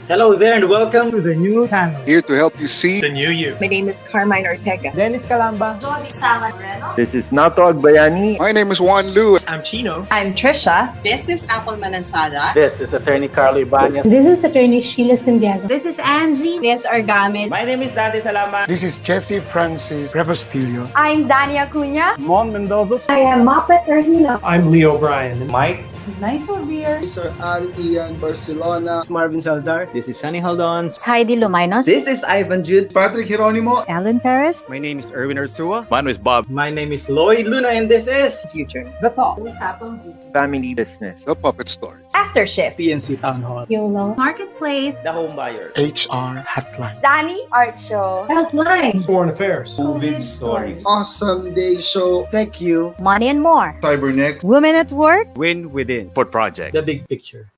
Hello there and welcome to the new channel. Here to help you see the new you. My name is Carmine Ortega. Dennis Calamba. This is Nato Agbayani. My name is Juan Lu. I'm Chino. I'm Trisha. This is Apple Manansala. This is Attorney Carlo Ibanez. This is Attorney Sheila Santiago. This is Angie. This is Orgamid. My name is Daddy Salama. This is Jesse Francis Rebostillo. I'm Dania Cunha. Mon Mendoza. I am Mapet Erhino. I'm Leo Bryan. Mike. Nice for beer. Sir Al Ian Barcelona. Marvin Salazar. This is Sunny Haldons. Heidi Lumainos. This is Ivan Jude. Patrick Hieronimo. Alan Perez. My name is Erwin Ursua. My name is Bob. My name is Lloyd Luna and this is Future. The Talk. Family Business. The Puppet Stories. After Shift. PNC Town Hall. YOLO. Marketplace. The Home Buyer. HR Hotline. Danny Art Show. Healthline. Foreign Affairs. COVID Stories. Awesome Day Show. Thank you. Money and more. Cybernext. Women at Work. Win Within. Port Project. The Big Picture.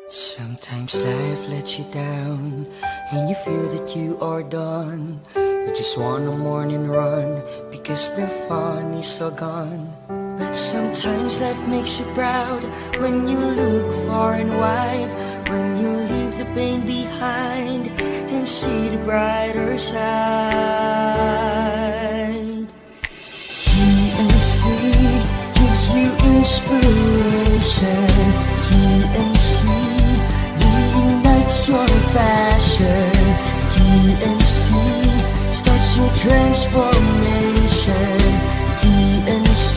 Sometimes life lets you down and you feel that you are done. You just want a morning run because the fun is all gone. Sometimes life makes you proud when you look far and wide, when you leave the pain behind and see the brighter side. TNC gives you inspiration. TNC reignites your passion. TNC starts your transformation. TNC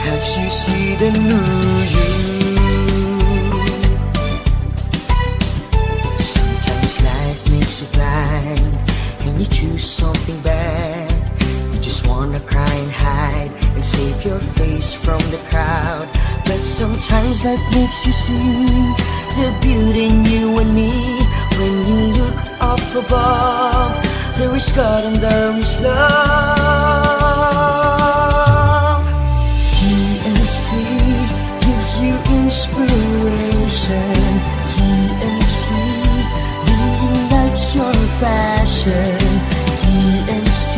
helps you see the new you. Sometimes life makes you blind and you choose something bad. You just wanna cry and hide and save your face from the crowd. But sometimes life makes you see the beauty in you and me. When you look up above, there is God and there is love. TNC gives you inspiration. TNC reignites your passion. TNC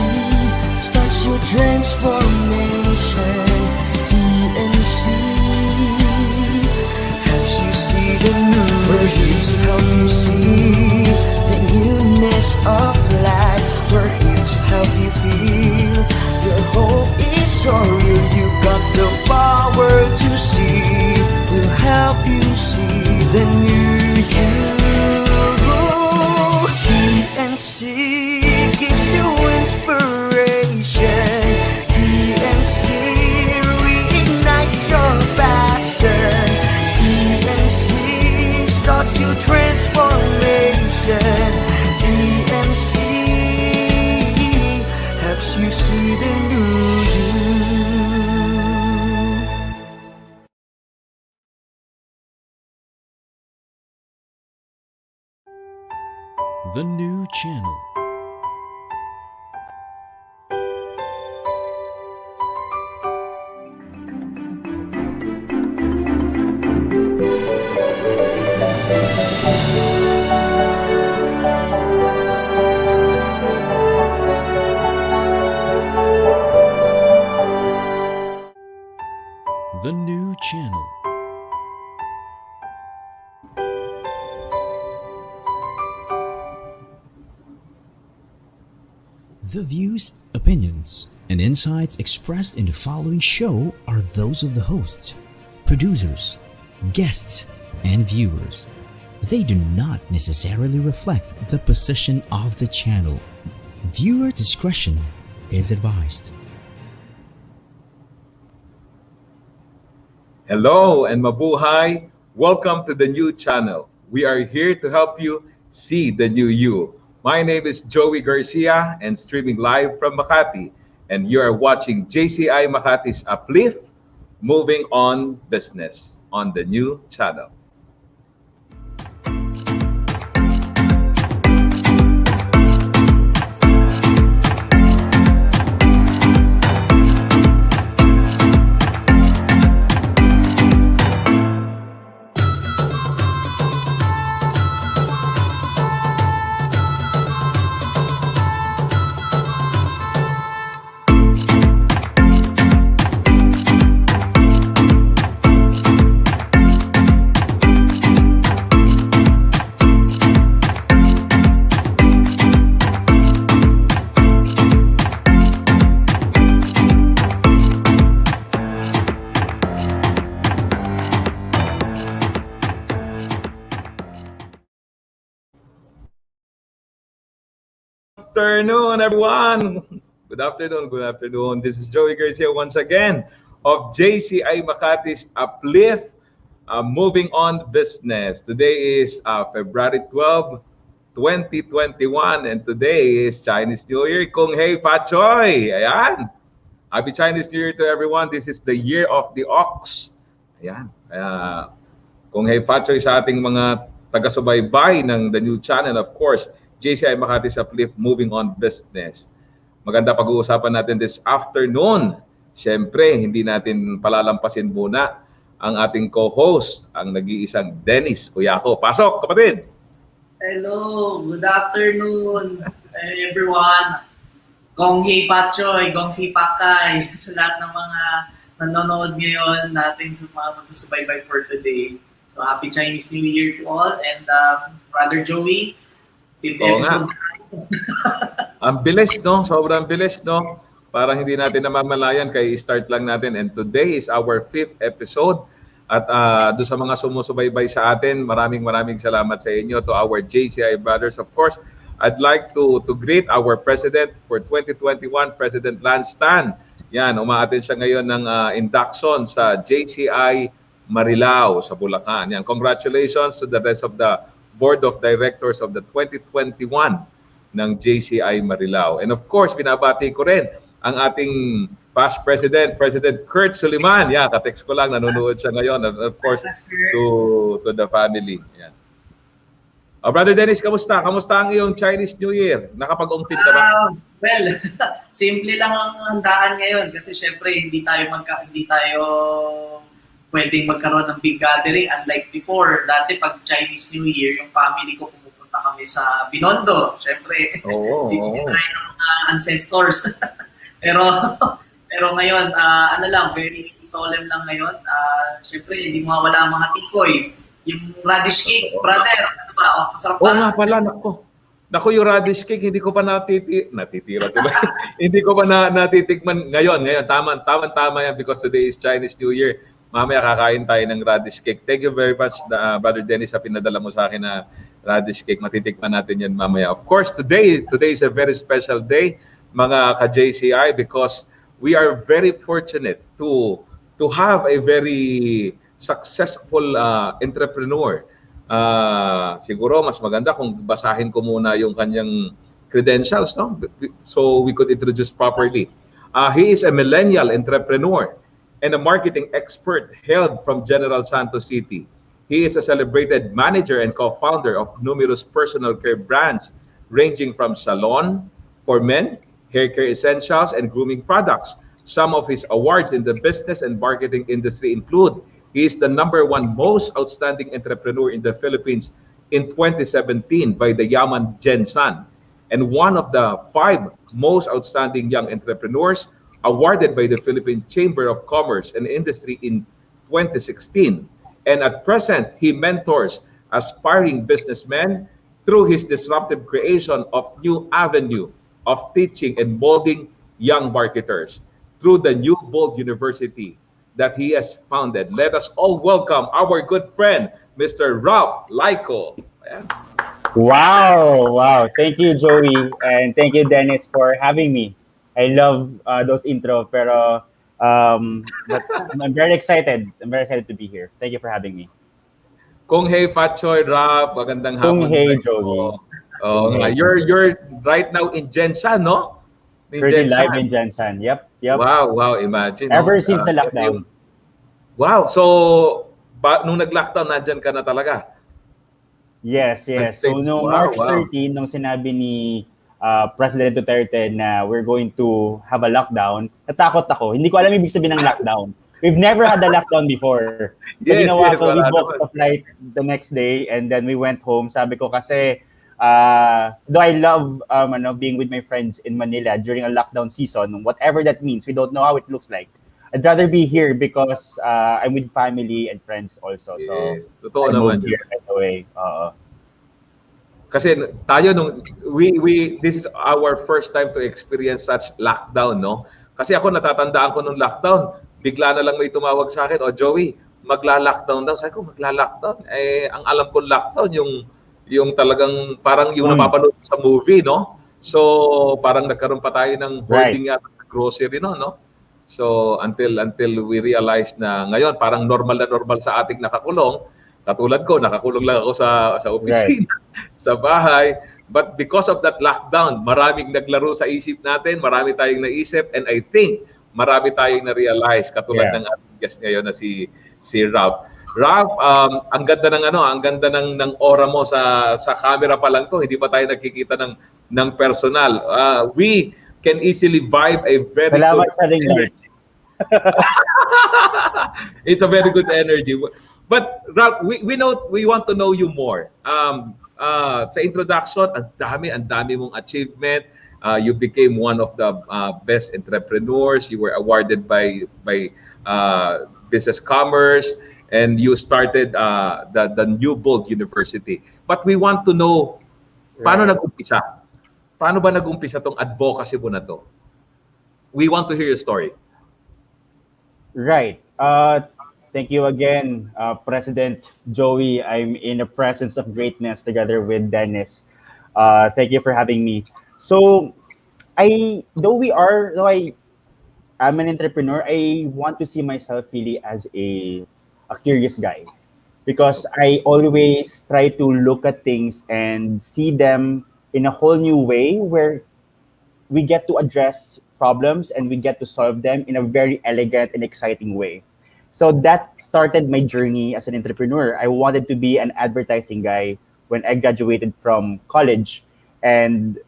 starts your transformation. TNC helps you see the new. We're here to help you see the newness of life. We're here to help you feel your hope is so real. You got the power to see. We'll help you see the new you. TNC gives you inspiration. TNC reignites your passion. TNC starts your transformation. TNC helps you see the new you. The new channel. The new channel. The views, opinions, and insights expressed in the following show are those of the hosts, producers, guests, and viewers. They do not necessarily reflect the position of the channel. Viewer discretion is advised. Hello and mabuhay! Welcome to the new channel. We are here to help you see the new you. My name is Joey Garcia and streaming live from Makati. And you are watching JCI Makati's Uplift, Moving On Business on the new channel. afternoon, everyone. Good afternoon, good afternoon. This is Joey Garcia once again of JCI Makati's Uplift Moving On Business. Today is February 12, 2021, and today is Chinese New Year. Kung Hei Fa Choi! Ayan! Happy Chinese New Year to everyone. This is the year of the ox. Ayan. Kung Hei Fa Choi sa ating mga taga-subaybay ng The New Channel, of course, JCI Makati's Uplift Moving On Business. Maganda pag-uusapan natin this afternoon. Siyempre, hindi natin palalampasin muna ang ating co-host, ang nag-iisang Dennis Cuyako. Pasok, kapatid! Hello, good afternoon everyone. Gong Hei Fa Choi, Gong Hei Pakay sa lahat ng mga nanonood ngayon natin sa mga magsusubaybay for today. So happy Chinese New Year to all, and Brother Joey, 5th episode. Ang bilis, no? Sobrang bilis, no? Parang hindi natin namamalayan, kaya i-start lang natin. And today is our 5th episode. At doon sa mga sumusubaybay sa atin, maraming salamat sa inyo, to our JCI brothers. Of course, I'd like to greet our President for 2021, President Lance Tan. Yan, umaattend siya ngayon ng induction sa JCI Marilao sa Bulacan. Yan, congratulations to the rest of the Board of Directors of the 2021 ng JCI Marilao. And of course, binabati ko rin ang ating past President, President Kurt Suliman. Yan, ka-text ko lang, nanonood siya ngayon. And of course, to the family. Yan. Brother Dennis, kamusta? Kamusta ang iyong Chinese New Year? Nakapag-ungtid ka ba? Well, simple lang ang handaan ngayon kasi syempre hindi tayo pwedeng magkaroon ng big gathering unlike before. Dati pag Chinese New Year, yung family ko pumupunta kami sa Binondo. Syempre, hindi tayo ng mga ancestors. pero ngayon, ano lang, very solemn lang ngayon. Syempre, hindi mawawala ang mga tikoy. Yung radish cake, brother, ano ba? Masarap ba? Oo nga pala, Naku, yung radish cake, hindi ko pa natitira. Diba? Hindi ko pa natitikman ngayon. Tama yan because today is Chinese New Year. Mamaya kakain tayo ng radish cake. Thank you very much, Brother Dennis, sa pinadala mo sa akin na radish cake. Matitikman natin yan mamaya. Of course, today is a very special day, mga ka-JCI, because we are very fortunate to have a very successful entrepreneur. Siguro mas maganda kung basahin ko muna yung kanyang credentials, no? So we could introduce properly. He is a millennial entrepreneur and a marketing expert hailed from General Santos City. He is a celebrated manager and co-founder of numerous personal care brands ranging from salon for men, hair care essentials, and grooming products. Some of his awards in the business and marketing industry include: he is the #1 most outstanding entrepreneur in the Philippines in 2017 by the Yaman Gensan, and one of the 5 most outstanding young entrepreneurs awarded by the Philippine Chamber of Commerce and Industry in 2016. And at present, he mentors aspiring businessmen through his disruptive creation of new avenue of teaching and molding young marketers through the New Bold University that he has founded. Let us all welcome our good friend, Mr. Rob Layco. Wow. Thank you, Joey. And thank you, Dennis, for having me. I love those intro, pero but I'm very excited. I'm very excited to be here. Thank you for having me. Kung Hei Fa Choi, Rob. Magandang hapon. Kung Hei, Joey. You're right now in Gensan, no? Currently live in Gensan. Yep. Wow. Imagine. Ever since the lockdown. Wow. So, nung nag-lockdown, nandyan ka na talaga? Yes. So, nung March 13, nung sinabi ni President Duterte na we're going to have a lockdown, natakot ako. Hindi ko alam ibig sabihin ng lockdown. We've never had a lockdown before. So, we booked a flight the next day and then we went home. Sabi ko kasi, though I love being with my friends in Manila during a lockdown season, whatever that means, we don't know how it looks like. I'd rather be here because I'm with family and friends also. So, totoo naman here right away. Kasi tayo this is our first time to experience such lockdown, no? Kasi ako natatandaan ko nung lockdown, bigla na lang may tumawag sa akin, Joey, magla-lockdown daw. Sabi ko, magla-lockdown? Ang alam ko lockdown yung talagang parang yung napapanood sa movie, no? So, parang nagkaroon pa tayo ng Right. hoarding yata sa grocery, no? So, until we realize na ngayon, parang normal na normal sa ating nakakulong. Katulad ko, nakakulong lang ako sa opisina, sa bahay. But because of that lockdown, maraming naglaro sa isip natin, marami tayong naisip, and I think marami tayong na-realize, katulad ng ating guest ngayon na si Ralph. Ralph, ang ganda ng aura mo sa camera pa lang to, hindi pa tayo nagkikita ng personal. We can easily vibe a very Salamat good sa ring light. energy. It's a very good energy. But Ralph, we want to know you more. Sa introduction, ang dami mong achievement. You became one of the best entrepreneurs. You were awarded by Business Commerce, and you started the New Bold University. But we want to know, paano nag-umpisa? Paano ba nag-umpisa tong advocacy mo na to? We want to hear your story. Right. Thank you again, President Joey. I'm in the presence of greatness together with Dennis. Thank you for having me. So, I'm an entrepreneur, I want to see myself really as a curious guy, because I always try to look at things and see them in a whole new way, where we get to address problems and we get to solve them in a very elegant and exciting way. So that started my journey as an entrepreneur. I wanted to be an advertising guy when I graduated from college. And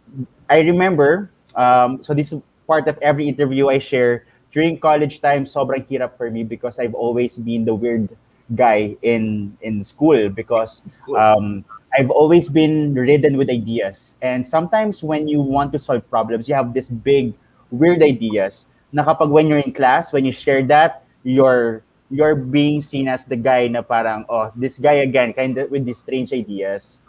I remember, so this is part of every interview I share, during college time, sobrang hirap for me because I've always been the weird guy in school, because I've always been ridden with ideas. And sometimes when you want to solve problems, you have this big, weird ideas. Na kapag when you're in class, when you share that, you're being seen as the guy na parang, oh, this guy again, kind of with these strange ideas.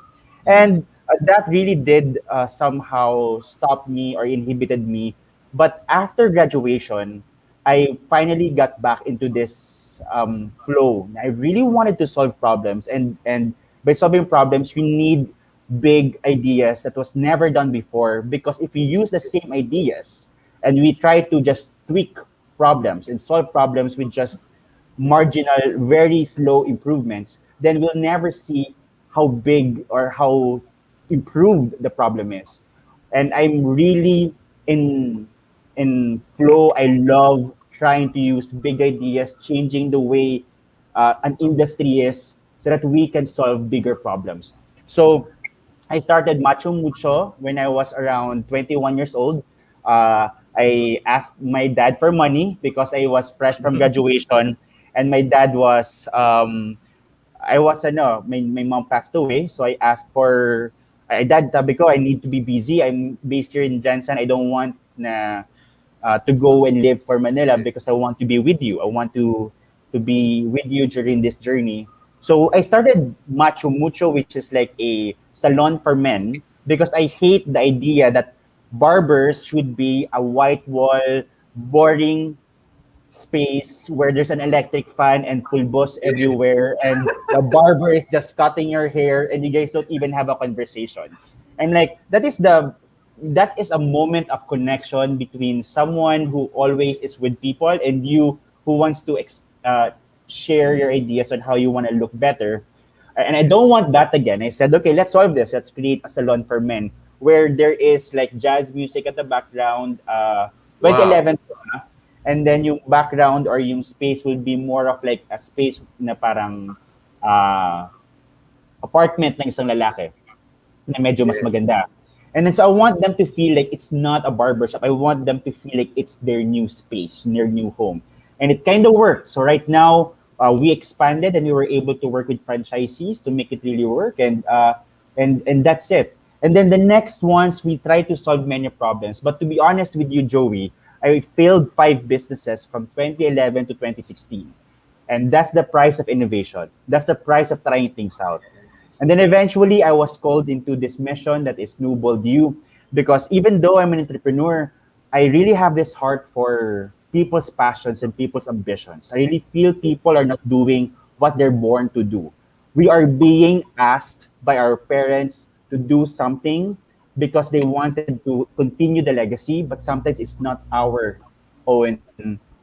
And that really did somehow stop me or inhibited me. But after graduation, I finally got back into this flow. I really wanted to solve problems, and by solving problems, you need big ideas that was never done before. Because if you use the same ideas and we try to just tweak problems and solve problems with just marginal, very slow improvements, then we'll never see how big or how improved the problem is. And I'm really in flow. I love trying to use big ideas, changing the way an industry is, so that we can solve bigger problems. So I started Macho Mucho when I was around 21 years old. I asked my dad for money because I was fresh from graduation, and my dad was my mom passed away, so I asked for, dad, sabi ko, I need to be busy. I'm based here in Jansan. I don't want to go and live for Manila because I want to be with you. I want to be with you during this journey. So I started Macho Mucho, which is like a salon for men, because I hate the idea that barbers should be a white wall, boring space where there's an electric fan and pulbos everywhere, and the barber is just cutting your hair and you guys don't even have a conversation. And like that is a moment of connection between someone who always is with people and you who wants to share your ideas on how you want to look better. And I don't want that again. I said, okay, let's solve this. Let's create a salon for men where there is like jazz music at the background. 2011, and then yung background or yung space will be more of like a space na parang apartment ng isang lalaki na medyo mas maganda. And then so I want them to feel like it's not a barbershop. I want them to feel like it's their new space, their new home. And it kind of worked. So right now, we expanded and we were able to work with franchisees to make it really work. And that's it. And then the next ones, we try to solve many problems. But to be honest with you, Joey, I failed 5 businesses from 2011 to 2016. And that's the price of innovation. That's the price of trying things out. And then eventually I was called into this mission that is New Bold You, because even though I'm an entrepreneur, I really have this heart for people's passions and people's ambitions. I really feel people are not doing what they're born to do. We are being asked by our parents to do something because they wanted to continue the legacy, but sometimes it's not our own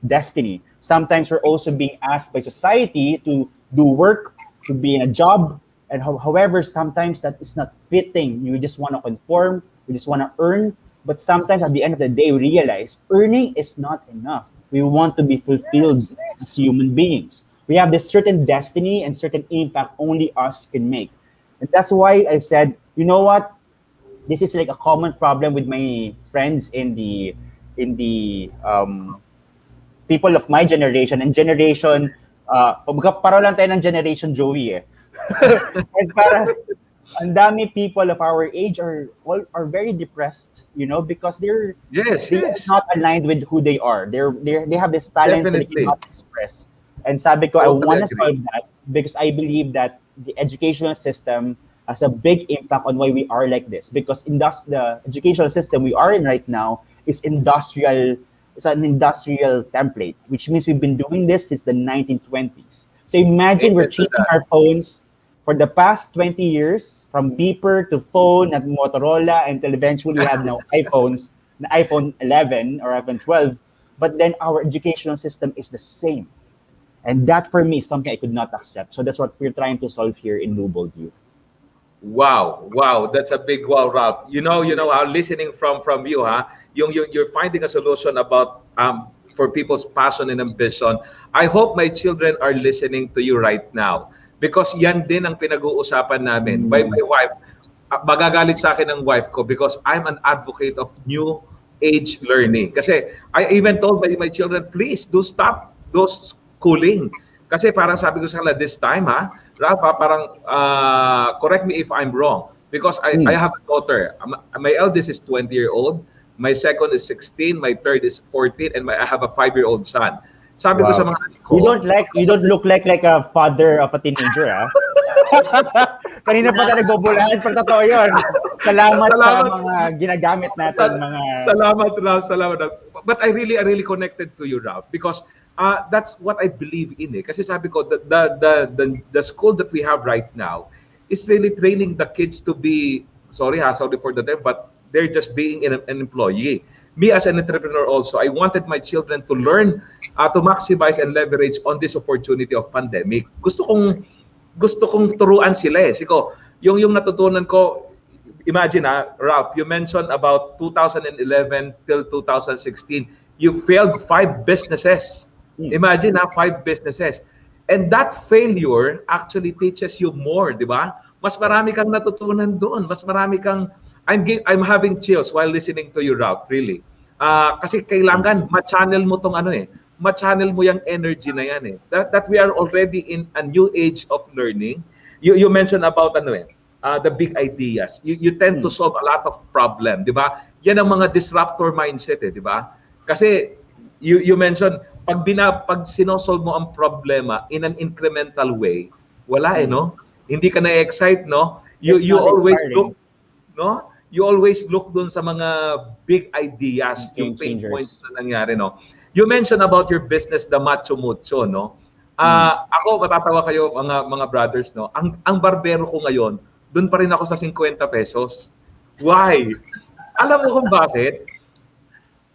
destiny. Sometimes we're also being asked by society to do work, to be in a job, and however, sometimes that is not fitting. You just want to conform, you just want to earn, but sometimes at the end of the day, we realize earning is not enough. We want to be fulfilled as human beings. We have this certain destiny and certain impact only us can make. And that's why I said, you know what? This is like a common problem with my friends in the people of my generation and generation. Paro lang tayo ng generation Joey eh. And para ang dami people of our age are very depressed, you know, because they're not aligned with who they are. They have this talents that they cannot express. And sabi ko, I want to solve that because I believe that the educational system has a big impact on why we are like this. Because the educational system we are in right now is industrial. It's an industrial template, which means we've been doing this since the 1920s. So imagine we're changing our phones for the past 20 years, from beeper to phone at Motorola, until eventually we have now iPhones, the iPhone 11 or iPhone 12. But then our educational system is the same. And that for me is something I could not accept. So that's what we're trying to solve here in New Bold Youth. Wow, that's a big wow, Ralph. You know, listening from you, you're finding a solution about for people's passion and ambition. I hope my children are listening to you right now because yan din ang pinag-uusapan namin. By my wife, magagalit sa akin ang wife ko because I'm an advocate of new age learning. Kasi I even told my children, please do stop those schooling. Kasi parang sabi ko sa kanila this time, Ralph, parang correct me if I'm wrong because I have a daughter. My eldest is 20-year-old, my second is 16, my third is 14, and I have a 5-year-old son. Sabi ko sa mga anak ko, you don't look like a father of a teenager, ha? Kanina pa tayo nagbubulahan, pero totoo yun. Salamat sa mga ginagamit natin. Salamat, Ralph. But I really connected to you, Ralph, because that's what I believe in. Kasi sabi ko, the school that we have right now is really training the kids to be, sorry for the term, but they're just being an employee. Me as an entrepreneur also, I wanted my children to learn to maximize and leverage on this opportunity of pandemic. Gusto kong turuan sila eh. Siko, yung natutunan ko, imagine Ralph, you mentioned about 2011 till 2016, you failed 5 businesses. Imagine 5 businesses. And that failure actually teaches you more, di ba? Mas marami kang natutunan doon. Mas marami kang I'm having chills while listening to you, Ralph, really. Kasi kailangan ma-channel mo tong ma-channel mo yung energy na yan eh. That we are already in a new age of learning. You mentioned about the big ideas. You tend to solve a lot of problem, di ba? Yan ang mga disruptor mindset eh, di ba? Kasi you mentioned pag sinosolve mo ang problema in an incremental way, wala no? Hindi ka na-excite, no? You always look, no? You always look dun sa mga big ideas, yung pain points na nangyari, no? You mentioned about your business, the Macho Mucho, no? Ako, matatawa kayo, mga brothers, no? Ang barbero ko ngayon, dun pa rin ako sa 50 pesos. Why? Alam mo kung bakit?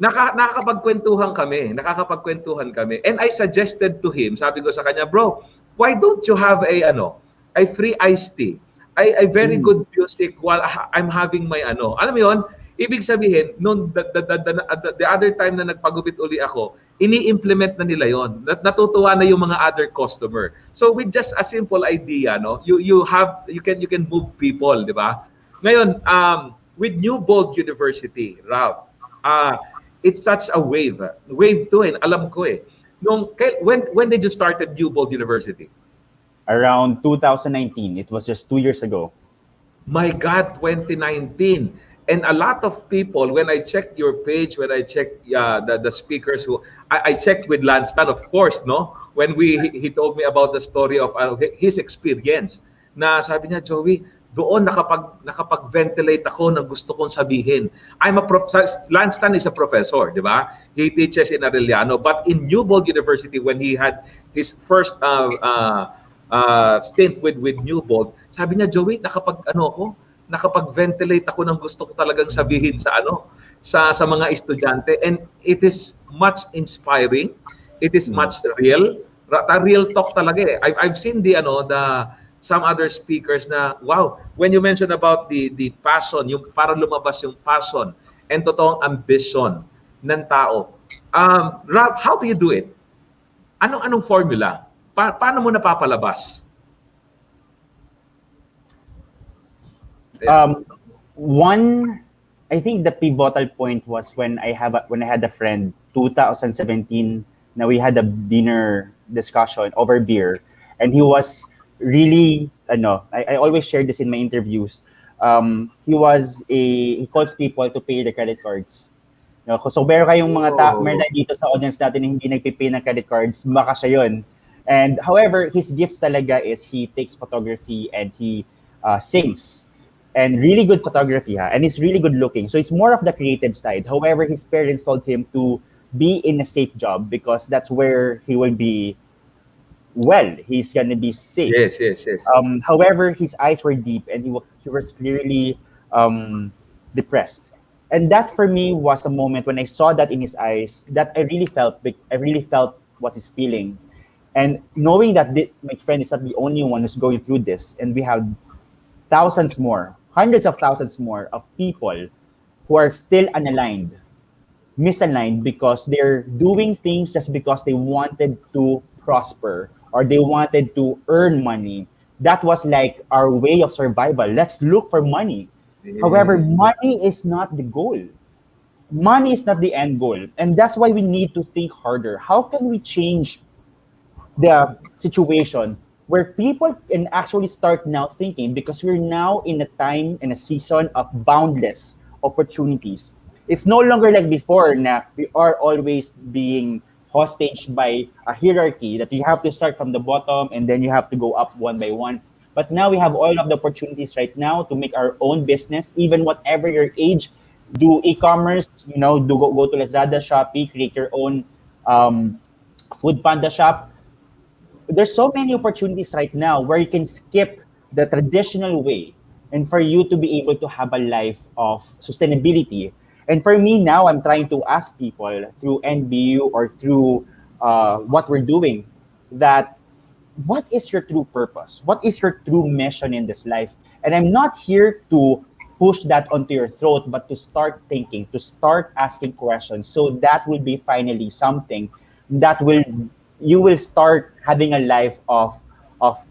Nakakapagkwentuhan kami. And I suggested to him, sabi ko sa kanya, bro, why don't you have a free iced tea? A very good music while I'm having my Alam mo yun? Ibig sabihin, noon the other time na nagpagupit uli ako, ini-implement na nila yon. Natutuwa na yung mga other customer. So with just a simple idea, no, you can move people, di ba? Ngayon, with New Bold University, Ralph, it's such a wave. Wave to alam ko eh. When did you start at New Bold University? Around 2019. It was just 2 years ago. My God, 2019. And a lot of people, when I checked your page, when I checked the speakers, I checked with Lanstan, of course, no? When he told me about the story of his experience. Na sabi niya, Joey, doon nakapag-ventilate ako ng gusto kong sabihin. Lanstan is a professor, di ba? He teaches in Arellano. But in New Bold University, when he had his first stint with New Bold, sabi niya, Joey, nakapag-ventilate ako ng gusto ko talagang sabihin sa mga estudyante, and it is much inspiring. It is much real. Real talk talaga eh. I've seen the some other speakers na wow, when you mention about the passion, yung para lumabas yung passion and totoong ambition ng tao. Ralph, how do you do it? Anong formula? Paano mo napapalabas? One, I think the pivotal point was when I had a friend 2017 na we had a dinner discussion over beer, and he was really I always share this in my interviews. He calls people to pay the credit cards. So meron kayong meron dito sa audience natin na hindi nagpipay ng credit cards, baka siya yun. And however, his gifts talaga is he takes photography and he sings. And really good photography, and he's really good looking. So it's more of the creative side. However, his parents told him to be in a safe job because that's where he will be he's gonna be safe. Yes. However, his eyes were deep and he was clearly depressed. And that for me was a moment when I saw that in his eyes that I really felt what he's feeling. And knowing that my friend is not the only one who's going through this, and we have thousands more, hundreds of thousands more of people who are still misaligned because they're doing things just because they wanted to prosper or they wanted to earn money. That was like our way of survival. Let's look for money. Yeah. However, money is not the goal. Money is not the end goal. And that's why we need to think harder. How can we change the situation where people can actually start now thinking, because we're now in a time and a season of boundless opportunities. It's no longer like before na we are always being hostage by a hierarchy that you have to start from the bottom and then you have to go up one by one. But now we have all of the opportunities right now to make our own business, even whatever your age, do e-commerce, go to Lazada, Shopee, create your own Food Panda shop. There's so many opportunities right now where you can skip the traditional way and for you to be able to have a life of sustainability. And for me now, I'm trying to ask people through NBU or through what we're doing, that what is your true purpose? What is your true mission in this life? And I'm not here to push that onto your throat, but to start thinking, to start asking questions. So that will be finally something that you will start having a life of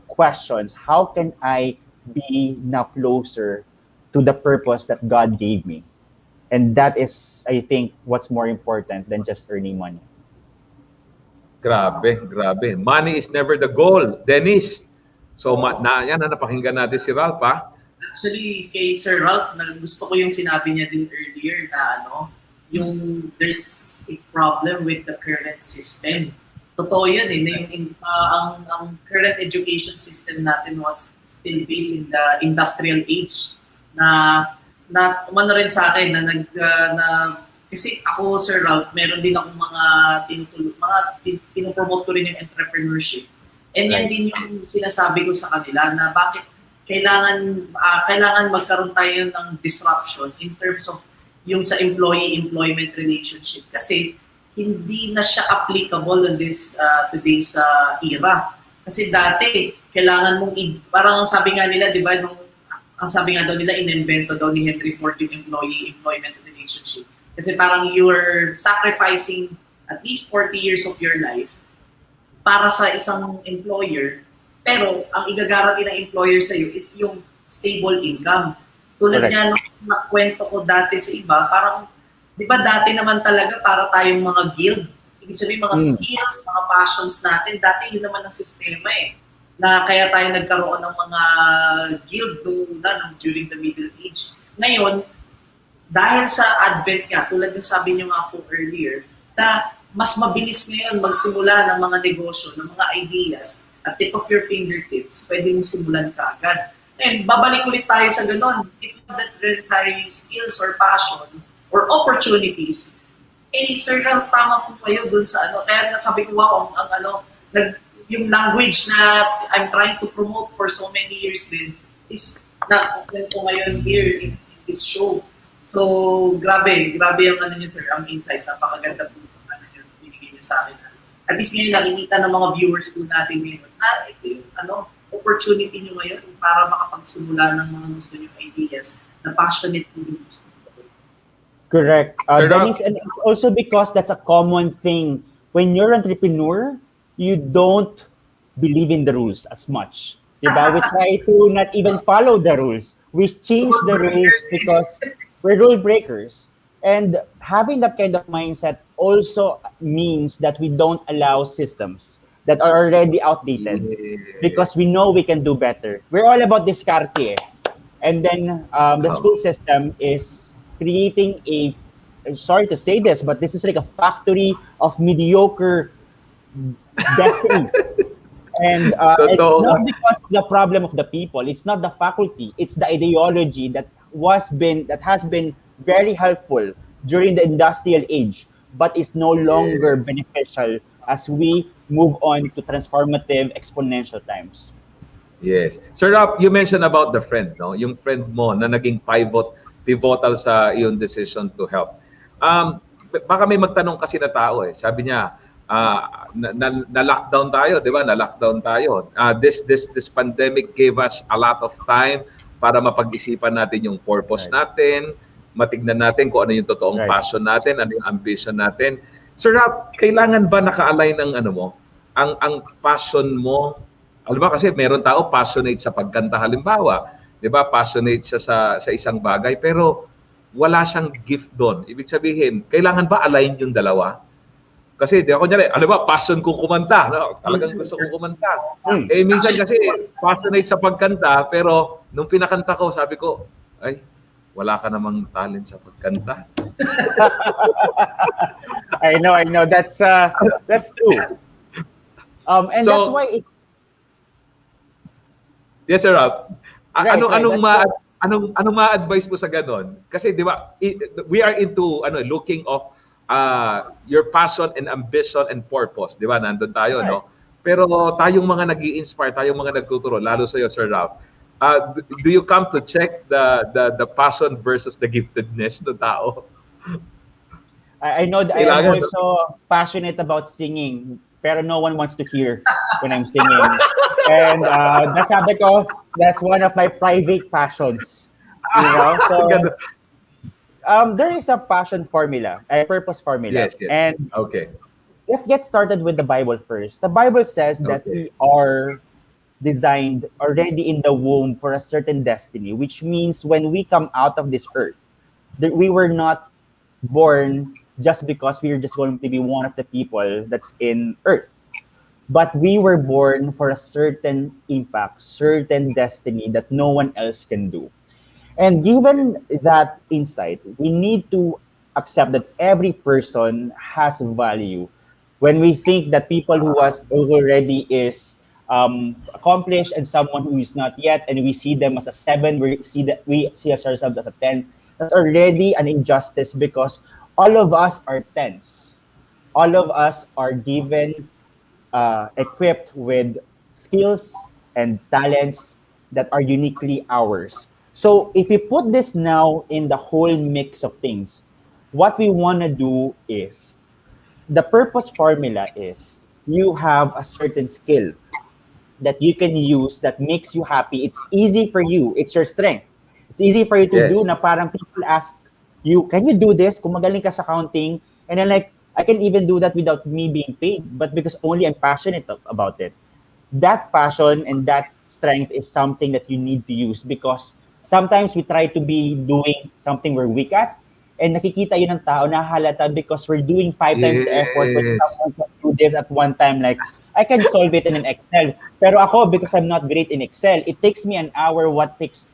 questions. How can I be now closer to the purpose that God gave me? And that is, I think, what's more important than just earning money. Grabe. Money is never the goal, Dennis. So, napakinggan natin si Ralph, ha? Actually, kay Sir Ralph, gusto ko yung sinabi niya din earlier na yung there's a problem with the current system. Totoo yan eh. Ang current education system natin was still based in the industrial age na umano rin sa akin na kasi ako, Sir Ralph, meron din akong mga pinopromote ko rin yung entrepreneurship. And yan din yung sinasabi ko sa kanila na bakit kailangan magkaroon tayo ng disruption in terms of yung sa employee-employment relationship. Kasi hindi na siya applicable in this today's era. Kasi dati, kailangan mong, parang sabi nga nila, di ba, ang sabi nga daw nila, inimbento daw ni Henry Ford yung employee-employment relationship. Kasi parang you're sacrificing at least 40 years of your life para sa isang employer, pero ang igagaranti ng employer sa'yo is yung stable income. Tulad nga nung nakwento ko dati sa iba, parang, di ba dati naman talaga para tayong mga guild, ibig sabihin mga skills, mga passions natin, dati yun naman ang sistema eh. Na kaya tayo nagkaroon ng mga guild during the Middle Age. Ngayon, dahil sa advent nga, tulad yung sabi nyo nga po earlier, na mas mabilis ngayon magsimula ng mga negosyo, ng mga ideas, at tip of your fingertips, pwede mong simulan ka agad. And babalik ulit tayo sa ganun. If you have that necessary skills or passion or opportunities, Sir Ralph, tama po kayo dun sa Kaya nasabi ko, wow, yung language na I'm trying to promote for so many years din is nakukwento ngayon here in this show. So, grabe ang ano niyo, sir, ang insights. Napakaganda po ang ano niyo, binigay niyo sa akin. At least ngayon, nakikita ng mga viewers po natin ngayon na ito yung opportunity niyo ngayon para makapagsimula ng mga gusto niyo ideas na passionate po yung gusto niyo. Correct. Dennis, and it's also because that's a common thing. When you're an entrepreneur, you don't believe in the rules as much. Diba? We try to not even follow the rules. We change the rules because we're rule breakers. And having that kind of mindset also means that we don't allow systems that are already outdated because we know we can do better. We're all about discarte. And then the school system is creating sorry to say this, but this is like a factory of mediocre destinies. And it's not because the problem of the people, it's not the faculty, it's the ideology that has been very helpful during the industrial age, but is no longer beneficial as we move on to transformative exponential times. Yes. Sir Rap, you mentioned about the friend, no? Yung friend mo na naging pivotal sa iyong decision to help. Baka may magtanong kasi na tao eh. Sabi niya, na-lockdown tayo, di ba? Na-lockdown tayo. This pandemic gave us a lot of time para mapag-isipan natin yung purpose natin, matignan natin kung ano yung totoong passion natin, ano yung ambition natin. Sir Rap, kailangan ba naka-align ng ano mo? Ang passion mo. Alam mo kasi meron tao passionate sa pagkanta halimbawa, 'di ba? Passionate siya sa isang bagay pero wala siyang gift doon. Ibig sabihin, kailangan ba align yung dalawa? Kasi di ako kunyari, alam mo, passion kong kumanta, no? Talagang gusto kong kumanta. Eh minsan kasi passionate sa pagkanta pero nung pinakanta ko, sabi ko, ay, wala ka namang talent sa pagkanta. I know. That's true. And so, that's why it's yes, Sir Rob. Anong ma-advise mo sa ganon? Kasi 'di ba, we are into looking of your passion and ambition and purpose, 'di ba? Nandun tayo, no? Pero tayong mga nag-i-inspire, tayong mga nagtuturo, lalo sa iyo, Sir Rob. Do you come to check the passion versus the giftedness ng tao? I know that I'm also passionate about singing, pero no one wants to hear when I'm singing. And that's sabi ko, that's one of my private passions. You know? So there is a passion formula, a purpose formula. Yes. And let's get started with the Bible first. The Bible says that we are designed already in the womb for a certain destiny, which means when we come out of this earth, that we were not born just because we are just going to be one of the people that's in earth. But we were born for a certain impact, certain destiny that no one else can do. And given that insight, we need to accept that every person has value. When we think that people who already is accomplished and someone who is not yet, and we see them as a 7, we see ourselves as a 10, that's already an injustice because all of us are 10s. All of us are given equipped with skills and talents that are uniquely ours. So if we put this now in the whole mix of things, what we want to do is, the purpose formula is, you have a certain skill that you can use that makes you happy. It's easy for you. It's your strength. It's easy for you to do na parang people ask you, can you do this? Kung magaling ka sa counting. And then like, I can even do that without me being paid, but because only I'm passionate about it. That passion and that strength is something that you need to use because sometimes we try to be doing something we're weak at, and nakikita yun ng tao, nahalata because we're doing 5 times the effort for someone to do this at one time. Like, I can solve it in an Excel. Pero ako, because I'm not great in Excel, it takes me an hour what takes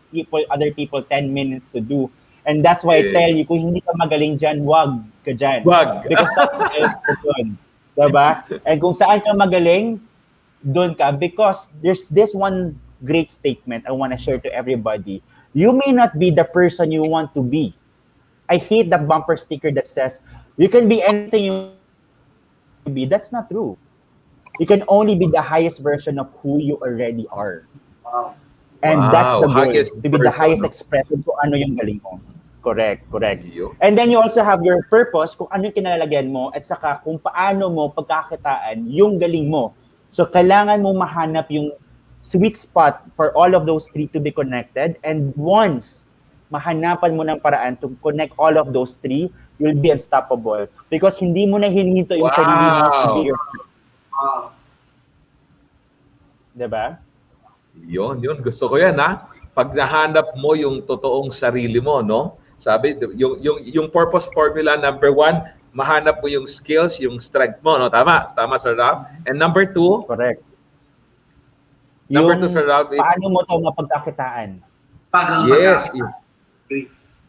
other people 10 minutes to do. And that's why I tell you, kung hindi ka magaling dyan, wag ka dyan. Wag. Because something else is doon. Diba? And kung saan ka magaling, doon ka. Because there's this one great statement I want to share to everybody. You may not be the person you want to be. I hate that bumper sticker that says, you can be anything you want to be. That's not true. You can only be the highest version of who you already are. And that's the goal, highest to be the version, highest no? expression kung ano yung galing mo. Correct. And then you also have your purpose, kung ano yung kinalalagyan mo, at saka kung paano mo pagkakitaan yung galing mo. So kailangan mo mahanap yung sweet spot for all of those three to be connected. And once mahanapan mo ng paraan to connect all of those three, you'll be unstoppable. Because hindi mo na hinihinto yung sarili mo to be yourself. Diba? Yun. Gusto ko yan, ha? Pag nahanap mo yung totoong sarili mo, no? Sabi, yung purpose formula, number 1, mahanap mo yung skills, yung strength mo, no? Tama, Sir Ralph. And number 2, correct. Number Yung 2, Sir Ralph, paano mo ito mapagkakitaan? Yes.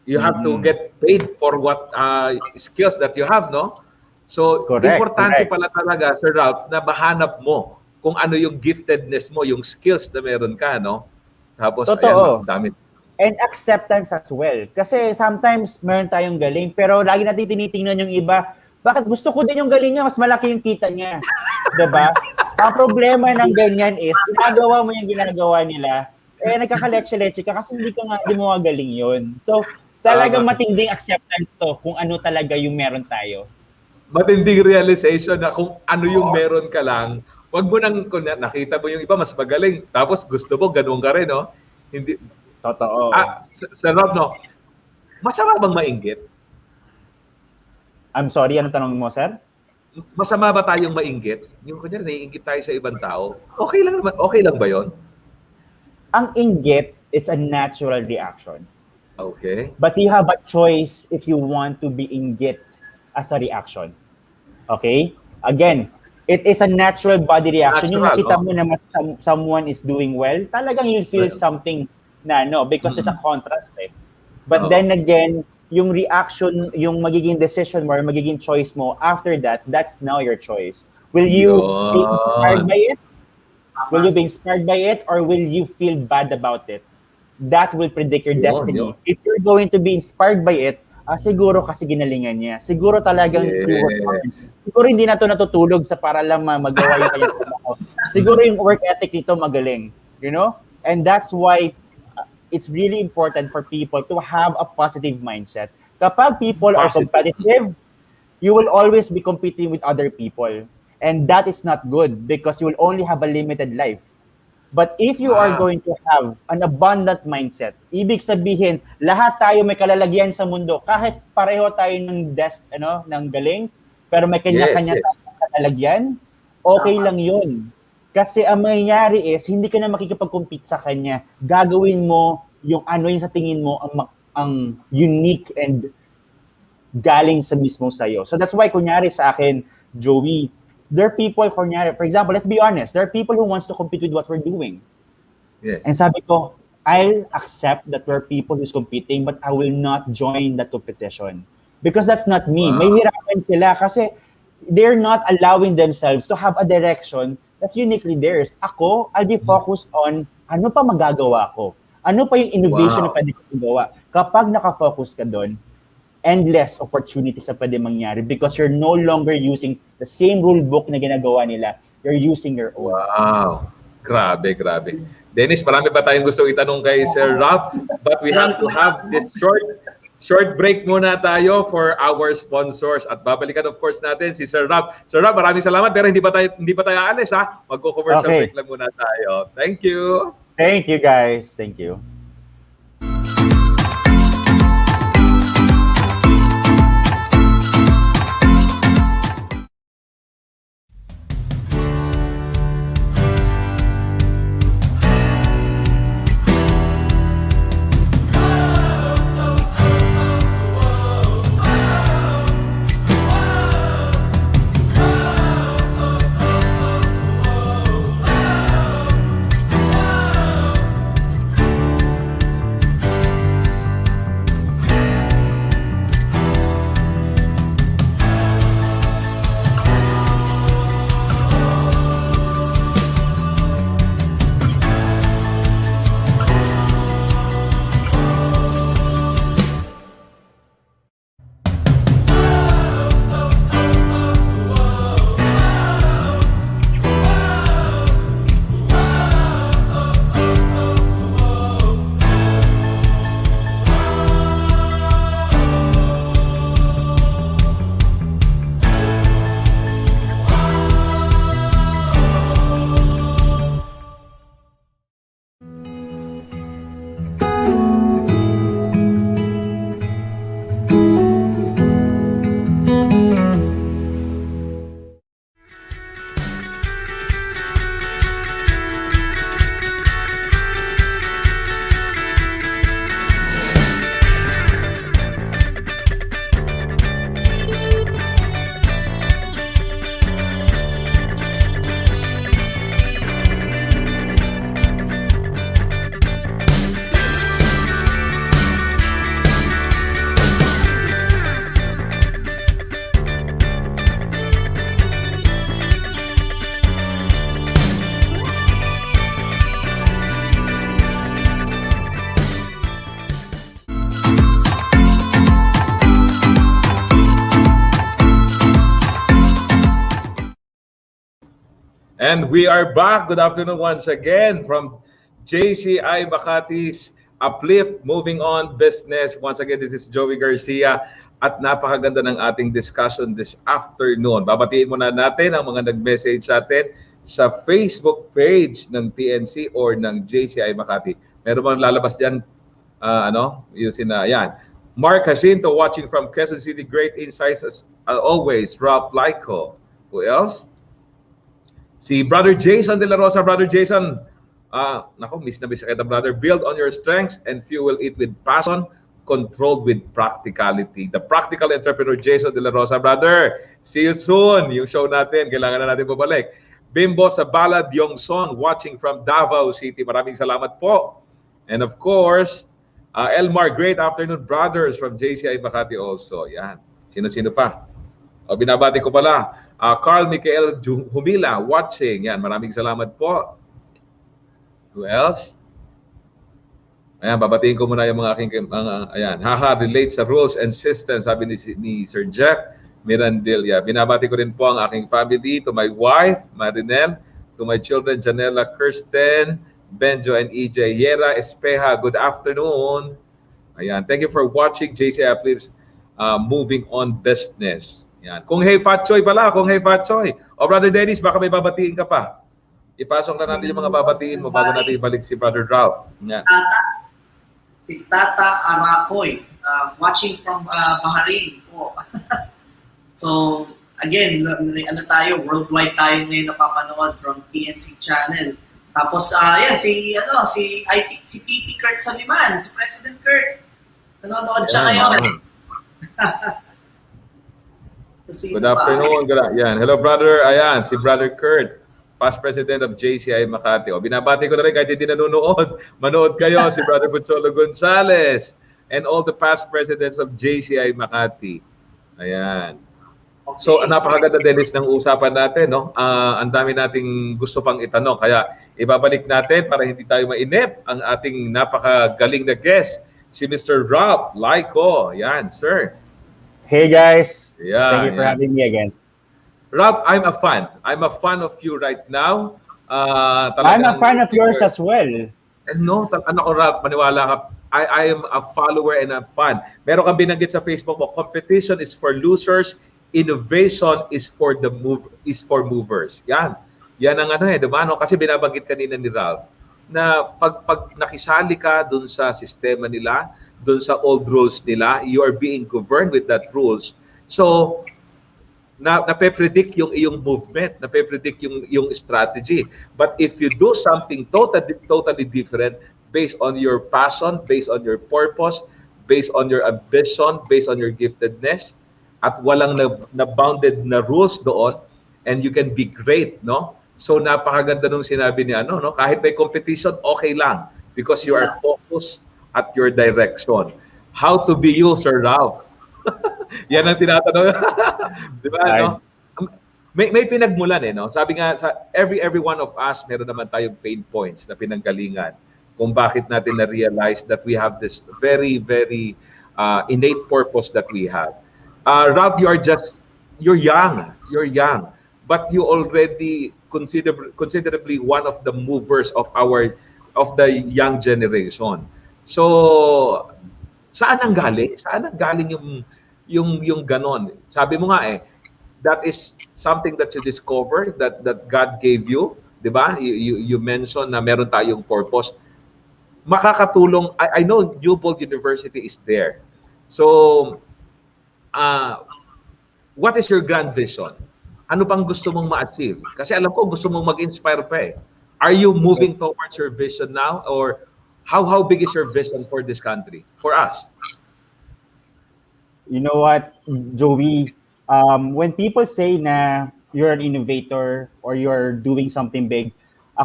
You have to get paid for what skills that you have, no? So, importante pala talaga, Sir Ralph, na mahanap mo kung ano yung giftedness mo, yung skills na meron ka, no? Tapos, totoo. Ayan, dami. And acceptance as well. Kasi sometimes meron tayong galing, pero lagi natin tinitingnan yung iba, bakit gusto ko din yung galing niya, mas malaki yung kita niya. Diba? Ang problema ng ganyan is, ginagawa mo yung ginagawa nila, nagkakaleche-leche ka kasi hindi mo nga galing yun. So, talagang matinding acceptance to kung ano talaga yung meron tayo. Matinding realization na kung ano yung meron ka lang, wag mo nang, kung nakita mo yung iba mas magaling, tapos gusto mo, ganun ka rin, no? Hindi. Totoo. Sir Rob, no? Masama bang mainggit? I'm sorry, anong tanong mo, sir? Masama ba tayong mainggit? Yung kunyari, naiinggit tayo sa ibang tao. Okay lang ba yon? Ang inggit, it's a natural reaction. Okay. But you have a choice if you want to be inggit as a reaction. Okay? Again, it is a natural body reaction. Yung makita mo na someone is doing well, talagang you'll feel something na, no, because it's a contrast eh. But then again, yung reaction, yung magiging decision mo or magiging choice mo, after that, that's now your choice. Will you be inspired by it? Will you be inspired by it? Or will you feel bad about it? That will predict your destiny. If you're going to be inspired by it, siguro kasi ginalingan niya. Siguro talagang siguro hindi na to natutulog sa para lang magawa yung kanyang trabaho. Siguro yung work ethic nito magaling. You know? And that's why it's really important for people to have a positive mindset. Kapag people are competitive, you will always be competing with other people. And that is not good because you will only have a limited life. But if you are going to have an abundant mindset, ibig sabihin, lahat tayo may kalalagyan sa mundo. Kahit pareho tayo ng ng galing, pero may kanya-kanya tayong kalalagyan, okay lang yun. Kasi ang mangyayari is, hindi ka na makikipag-compete sa kanya. Gagawin mo yung ano yung sa tingin mo ang unique and galing sa mismo sa'yo. So that's why, kunyari sa akin, Joey, there are people, kunyari, for example, let's be honest, there are people who wants to compete with what we're doing. Yes. And sabi ko, I'll accept that there are people who's competing, but I will not join that competition. Because that's not me. May hirapan sila kasi they're not allowing themselves to have a direction that's uniquely theirs. Ako, I'll be focused on ano pa magagawa ko. Ano pa yung innovation na pwede ko magawa. Kapag nakafocus ka doon, endless opportunities na pwede mangyari because you're no longer using the same rule book na ginagawa nila. You're using your own. Wow. Grabe. Dennis, marami ba tayong gusto itanong kay Sir Ralph? But we have to have this short break muna tayo for our sponsors. At babalikan of course natin si Sir Ralph. Sir Ralph, maraming salamat pero hindi pa tayo aalis ha. Magko-commercial break lang muna tayo. Thank you. Thank you guys. Thank you. And we are back. Good afternoon once again from JCI Makati's Uplift Moving On Business. Once again, this is Joey Garcia at napakaganda ng ating discussion this afternoon. Babatiin muna natin ang mga nag-message sa atin sa Facebook page ng TNC or ng JCI Makati. Meron bang lalabas dyan? Yan. Mark Jacinto watching from Quezon City. Great insights as always. Rob Layco. Who else? Si Brother Jason De La Rosa. Brother Jason, miss na kita, brother. Build on your strengths and fuel it with passion, controlled with practicality. The practical entrepreneur Jason De La Rosa. Brother, see you soon. Yung show natin, kailangan na natin babalik. Bimbo Sabalad Yongson watching from Davao City. Maraming salamat po. And of course, Elmar, great afternoon, brothers from JCI Makati also. Yan. Sino-sino pa? Binabati ko pala. Carl Michael Humila watching. Yan, maraming salamat po. Who else? Ayan, babatiin ko muna yung mga aking ayan. Relate sa rules and systems, sabi ni Sir Jeff Mirandilla. Binabati ko rin po ang aking family, to my wife, Marinel, to my children, Janela, Kirsten, Benjo, and EJ. Yera Espeja, good afternoon. Ayan, thank you for watching JCI Uplifts Moving On Business. Yan. Kung Hey Fat Choy pala, kung Hey Fat Choy. O Brother Dennis, baka may babatiin ka pa. Ipasok na natin yung mga babatiin mo bago natin ibalik si Brother Ralph. Yan. Si Tata Arakoy, watching from Bahrain po. So, again, worldwide tayo ngayon napapanood from PNC channel. Tapos, si PP Kurt Soliman, si President Kurt. Nanonood siya ngayon. Good afternoon. Yan. Hello, brother. Ayan, si Brother Kurt, past president of JCI Makati. Binabati ko na rin kahit hindi nanonood. Manood kayo, si Brother Pucholo Gonzales and all the past presidents of JCI Makati. Ayan. Okay. So, napakaganda, Dennis, ng usapan natin. No? Ang dami nating gusto pang itanong. Kaya, ibabalik natin para hindi tayo mainip ang ating napakagaling na guest, si Mr. Rob Layco. Yan, sir. Hey guys, yeah, thank you for having me again. Rob, I'm a fan. I'm a fan of you right now. I'm a fan of yours as well. No, Rob, maniwala ka. I am a follower and a fan. Meron kang binanggit sa Facebook mo, competition is for losers, innovation is for movers. Yan. Yan ang diba? No? Kasi binabanggit kanina ni Ralph na pag nakisali ka dun sa sistema nila, dun sa old rules nila, you are being governed with that rules. So, nape-predict yung iyong movement, nape-predict yung strategy. But if you do something totally different based on your passion, based on your purpose, based on your ambition, based on your giftedness, at walang na-bounded na rules doon, and you can be great, no? So, napakaganda nung sinabi niya, no? Kahit may competition, okay lang because you are focused at your direction. How to be you, Sir Ralph? Yan ang tinatanong. Di ba, no? May pinagmulan, no? Sabi nga, every one of us, meron naman tayong pain points na pinanggalingan kung bakit natin na-realize that we have this very, very innate purpose that we have. Ralph, you're young, but you already considerably one of the movers of the young generation. So, saan ang galing? Saan ang galing yung ganon? Sabi mo nga that is something that you discover that God gave you, 'di ba? You mentioned na meron tayong purpose. Makakatulong. I know Newbold University is there. So, what is your grand vision? Ano pang gusto mong ma-achieve? Kasi alam ko gusto mong mag-inspire pa . Are you moving towards your vision now, or how big is your vision for this country, for us? You know what, Joey? When people say na you're an innovator or you're doing something big, a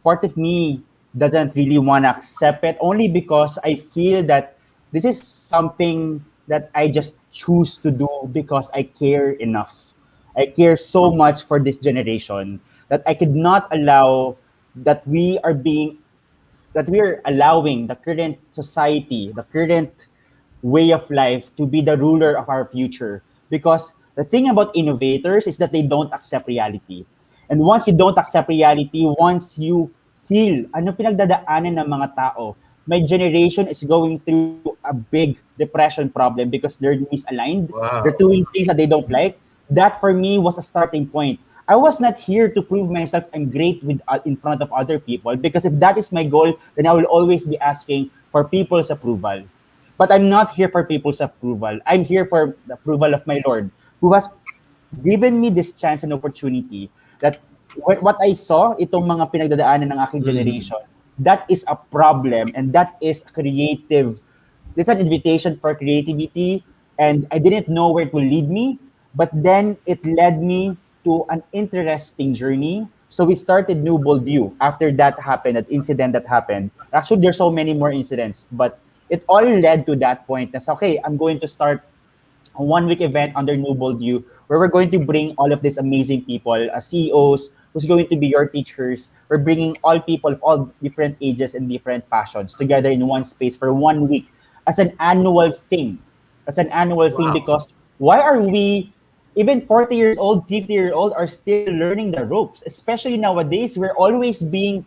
part of me doesn't really want to accept it, only because I feel that this is something that I just choose to do because I care enough. I care so much for this generation that I could not allow that we are allowing the current society, the current way of life to be the ruler of our future. Because the thing about innovators is that they don't accept reality. And once you don't accept reality, once you feel ano pinagdadaanan ng mga tao, my generation is going through a big depression problem because they're misaligned. Wow. They're doing things that they don't like. That for me was a starting point. I was not here to prove myself I'm great with in front of other people, because if that is my goal, then I will always be asking for people's approval. But I'm not here for people's approval. I'm here for the approval of my Lord, who has given me this chance and opportunity that what I saw, itong mga pinagdadaanan ng aking generation, that is a problem, and that is creative. It's an invitation for creativity, and I didn't know where it will lead me, but then it led me to an interesting journey. So we started New Bold You after that happened, that incident that happened. Actually, there's so many more incidents, but it all led to that point. That's okay, I'm going to start a 1-week event under New Bold You, where we're going to bring all of these amazing people, CEOs, who's going to be your teachers. We're bringing all people of all different ages and different passions together in one space for 1 week as an annual thing. As an annual thing, because why are we, even 40 years old, 50-year old, are still learning the ropes? Especially nowadays, we're always being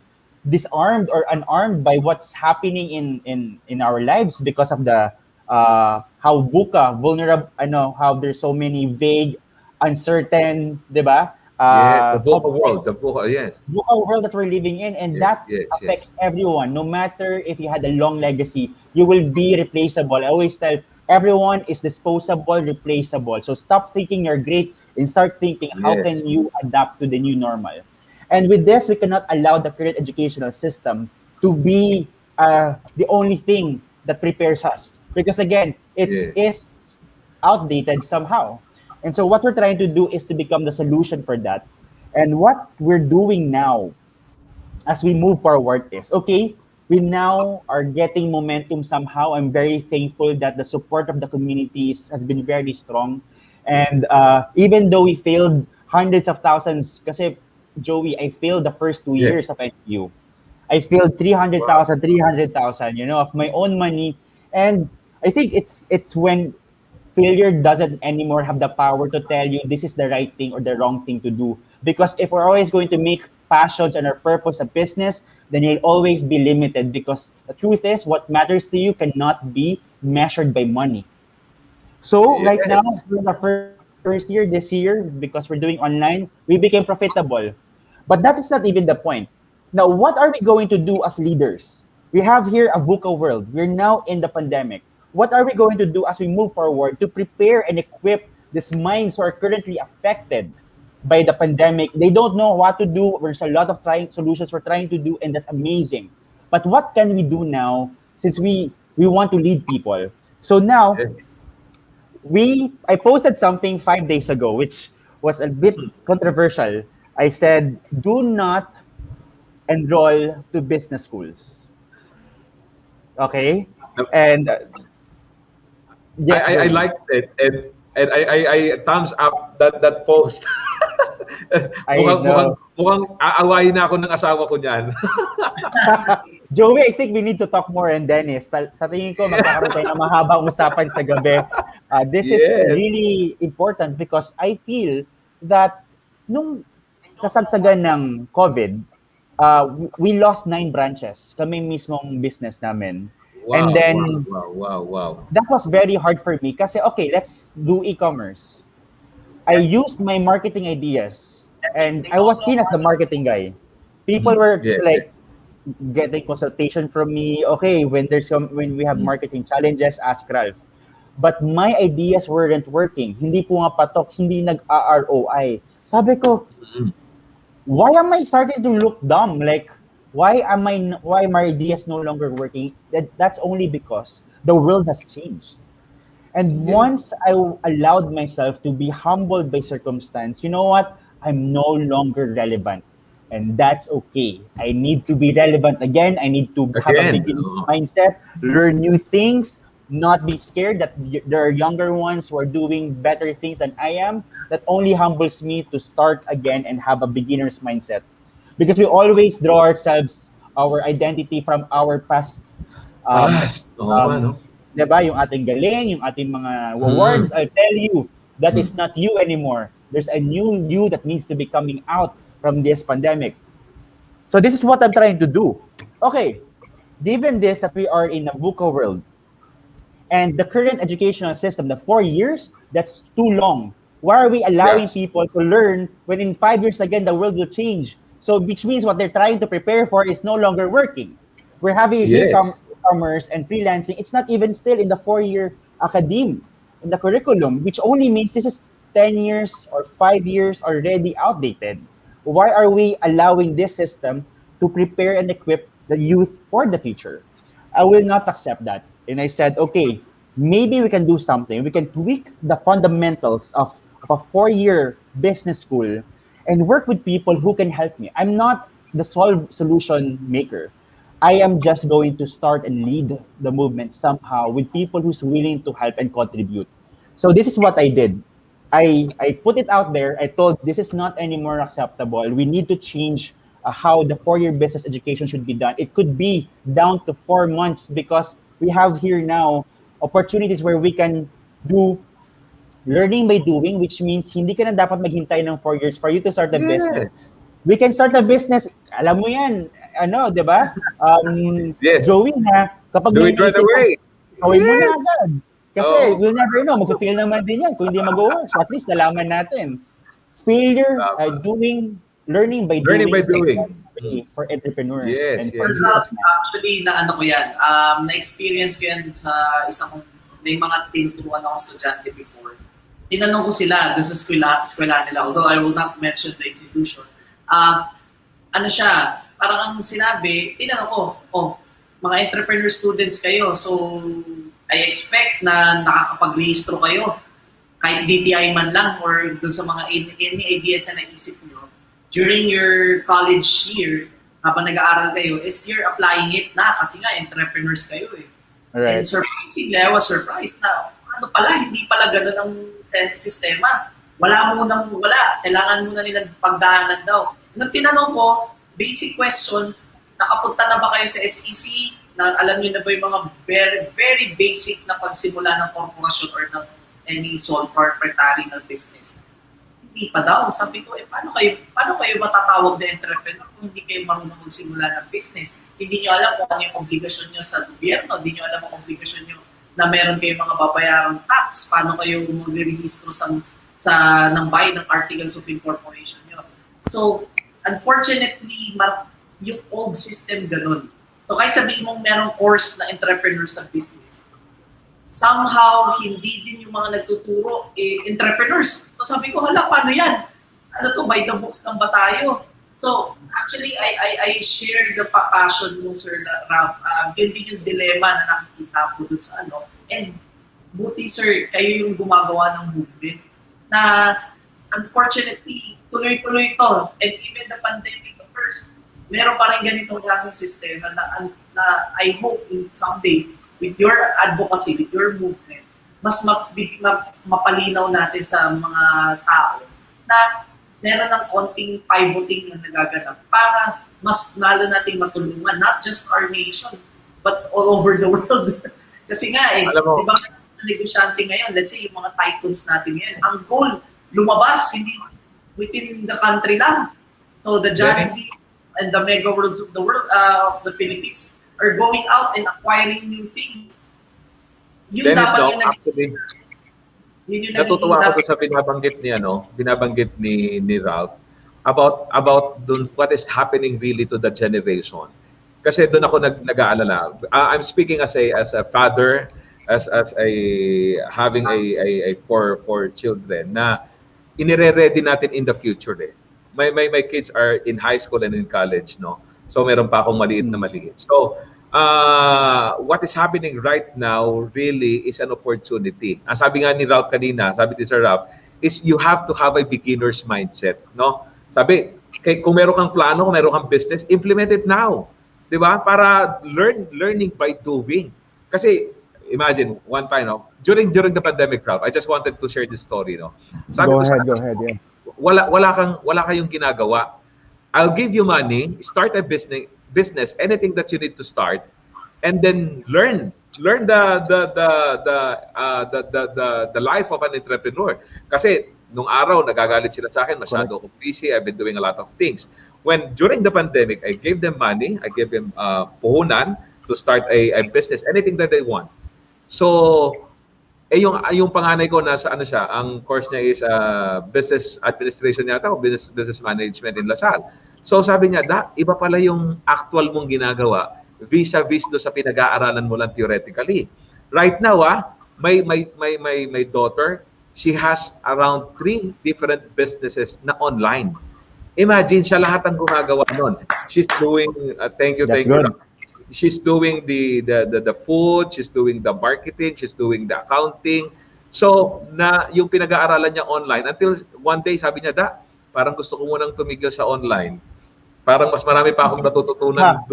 disarmed or unarmed by what's happening in our lives because of the how vulnerable, how there's so many vague, uncertain, di ba? Yes, the VUCA world, yes. VUCA world that we're living in, and that affects everyone. No matter if you had a long legacy, you will be replaceable. I always tell everyone is disposable, replaceable. So stop thinking you're great and start thinking, how can you adapt to the new normal? And with this, we cannot allow the current educational system to be the only thing that prepares us. Because again, it is outdated somehow. And so what we're trying to do is to become the solution for that. And what we're doing now as we move forward is, okay, we now are getting momentum somehow. I'm very thankful that the support of the communities has been very strong. And even though we failed hundreds of thousands, kasi Joey, I failed the first 2 years of NU. I failed 300,000, 300,000, of my own money. And I think it's when failure doesn't anymore have the power to tell you this is the right thing or the wrong thing to do. Because if we're always going to make passions and our purpose a business, then you'll always be limited, because the truth is what matters to you cannot be measured by money. So right now, in the first year, this year, because we're doing online, we became profitable. But that is not even the point. Now, what are we going to do as leaders? We have here a VUCA world. We're now in the pandemic. What are we going to do as we move forward to prepare and equip these minds who are currently affected by the pandemic? They don't know what to do. There's a lot of solutions we're trying to do, and that's amazing. But what can we do now, since we want to lead people? So now, I posted something 5 days ago, which was a bit controversial. I said, do not enroll to business schools. Okay? And yes, I liked it, and I thumbs up that post. mukhang aawayin na ako ng asawa ko niyan. Joey, I think we need to talk more, and Dennis, tatingin ko magkakaroon tayo ng mahabang usapan sa gabi. This is really important because I feel that nung kasagsagan ng COVID, we lost 9 branches. Kami mismong business namin. Wow, and then, wow. That was very hard for me kasi, okay, let's do e-commerce. I used my marketing ideas and I was seen as the marketing guy. People were getting consultation from me. Okay, when we have marketing challenges, ask Ralph. But my ideas weren't working. Hindi po nga patok, hindi nag-ROI. Sabi ko, why am I starting to look dumb? Like, why my ideas no longer working? That's only because the world has changed. And once I allowed myself to be humbled by circumstance, you know what? I'm no longer relevant. And that's okay. I need to be relevant again. I need to have a beginning mindset, learn new things, not be scared that there are younger ones who are doing better things than I am. That only humbles me to start again and have a beginner's mindset. Because we always draw ourselves, our identity from our past. Diba? Yung ating galing, yung ating mga awards. I'll tell you, that is not you anymore. There's a new you that needs to be coming out from this pandemic. So this is what I'm trying to do. Okay, given this that we are in a VUCA world, and the current educational system, the 4 years, that's too long. Why are we allowing people to learn when in 5 years again the world will change? So which means what they're trying to prepare for is no longer working. We're having e-commerce and freelancing. It's not even still in the 4-year academe, in the curriculum, which only means this is 10 years or 5 years already outdated. Why are we allowing this system to prepare and equip the youth for the future? I will not accept that. And I said, okay, maybe we can do something. We can tweak the fundamentals of a 4-year business school and work with people who can help me. I'm not the solution maker. I am just going to start and lead the movement somehow with people who's willing to help and contribute. So this is what I did. I put it out there. I told this is not anymore acceptable. We need to change how the 4-year business education should be done. It could be down to 4 months because we have here now opportunities where we can do learning by doing, which means hindi ka na dapat maghintay ng 4 years for you to start a business. We can start a business, alam mo yan, di ba? Joey na, kapag do it right away. Gawin mo na agad. Kasi we'll never know, mag-fail naman din yan kung hindi mag-work. So at least nalaman natin. Failure, learning by doing. For entrepreneurs. And for actually, ko yan. Na-experience ko yan sa isang, may mga tinuturuan ako estudyante before. Tinanong ko sila doon sa eskwela nila, although I will not mention the institution. Parang ang sinabi, tinanong ko, mga entrepreneur students kayo, so I expect na nakakapag-rehistro kayo. Kahit DTI man lang or doon sa mga any ABS na naisip nyo. During your college year, habang nag-aaral kayo, is you're applying it na kasi nga entrepreneurs kayo eh. Right. And surprisingly, I was surprised na hindi pala ganun ang sistema. Wala. Kailangan muna nilang pagdaanan daw. Nung tinanong ko, basic question, nakapunta na ba kayo sa SEC? Na alam niyo na ba yung mga very, very basic na pagsimula ng korporasyon or ng any sole proprietary na business? Hindi pa daw. Sabi ko, paano kayo matatawag na entrepreneur kung hindi kayo marunong magsimula ng business? Hindi niyo alam kung ano yung obligasyon niyo sa gobyerno. Hindi niyo alam ang obligasyon niyo na meron kayong mga babayarang tax. Paano kayo mag-rehistro ng bayad ng articles of incorporation niyo? So, unfortunately, yung old system ganun. So, kahit sabihin mong merong course na entrepreneur sa business, somehow, hindi din yung mga nagtuturo, entrepreneurs. So sabi ko, paano yan? By the books lang ba tayo? So, actually, I share the passion mo, Sir Ralph. Yun din yung dilemma na nakikita ko dun sa And buti, sir, kayo yung gumagawa ng movement na, unfortunately, tuloy-tuloy ito. And even the pandemic first, meron pa rin ganitong klaseng sistema na I hope someday, with your advocacy, with your movement, mas mapalinaw natin sa mga tao na meron ng konting pivoting na nagaganap para mas lalo nating matulungan, not just our nation, but all over the world. Kasi nga di ba, negosyante ngayon, let's say yung mga tycoons natin ngayon, ang goal, lumabas, hindi within the country lang. So the Jollibee and the mega worlds of the world, of the Philippines, are going out and acquiring new things. Yun Dennis, dapat yung actually, natutuwa ako sa binabanggit ni Ralph about dun, what is happening really to the generation. Kasi doon ako nag-aalala. I'm speaking as a father, as having a four children na inire-ready natin in the future eh. My kids are in high school and in college, no? So meron pa akong maliit. So what is happening right now really is an opportunity. Ang sabi nga ni Ralph kanina, sabi ni Sir Ralph, is you have to have a beginner's mindset, no? Sabi, kung meron kang plano, kung meron kang business, implement it now. 'Di ba? Para learning by doing. Kasi imagine one time, no? During the pandemic, Ralph, I just wanted to share this story, no? Sabi go ahead, yeah. Wala kayong ginagawa. I'll give you money, start a business, anything that you need to start, and then learn the life of an entrepreneur. Kasi nung araw, nagagalit sila sa akin, masyado akong busy, I've been doing a lot of things. When during the pandemic, I gave them money, I gave them puhunan to start a business, anything that they want. So, yung panganay ko nasa ano siya, ang course niya is business administration yata o business management in LaSalle. So sabi niya, iba pala yung actual mong ginagawa vis-a-vis do sa pinag-aaralan mo lang theoretically. Right now, my daughter, she has around 3 different businesses na online. Imagine siya lahat ang gumagawa nun. She's doing thank you. She's doing the food, she's doing the marketing, she's doing the accounting. So, yung pinag-aaralan niya online until one day sabi niya, parang gusto ko munang tumigil sa online. Parang mas marami pa akong natututunan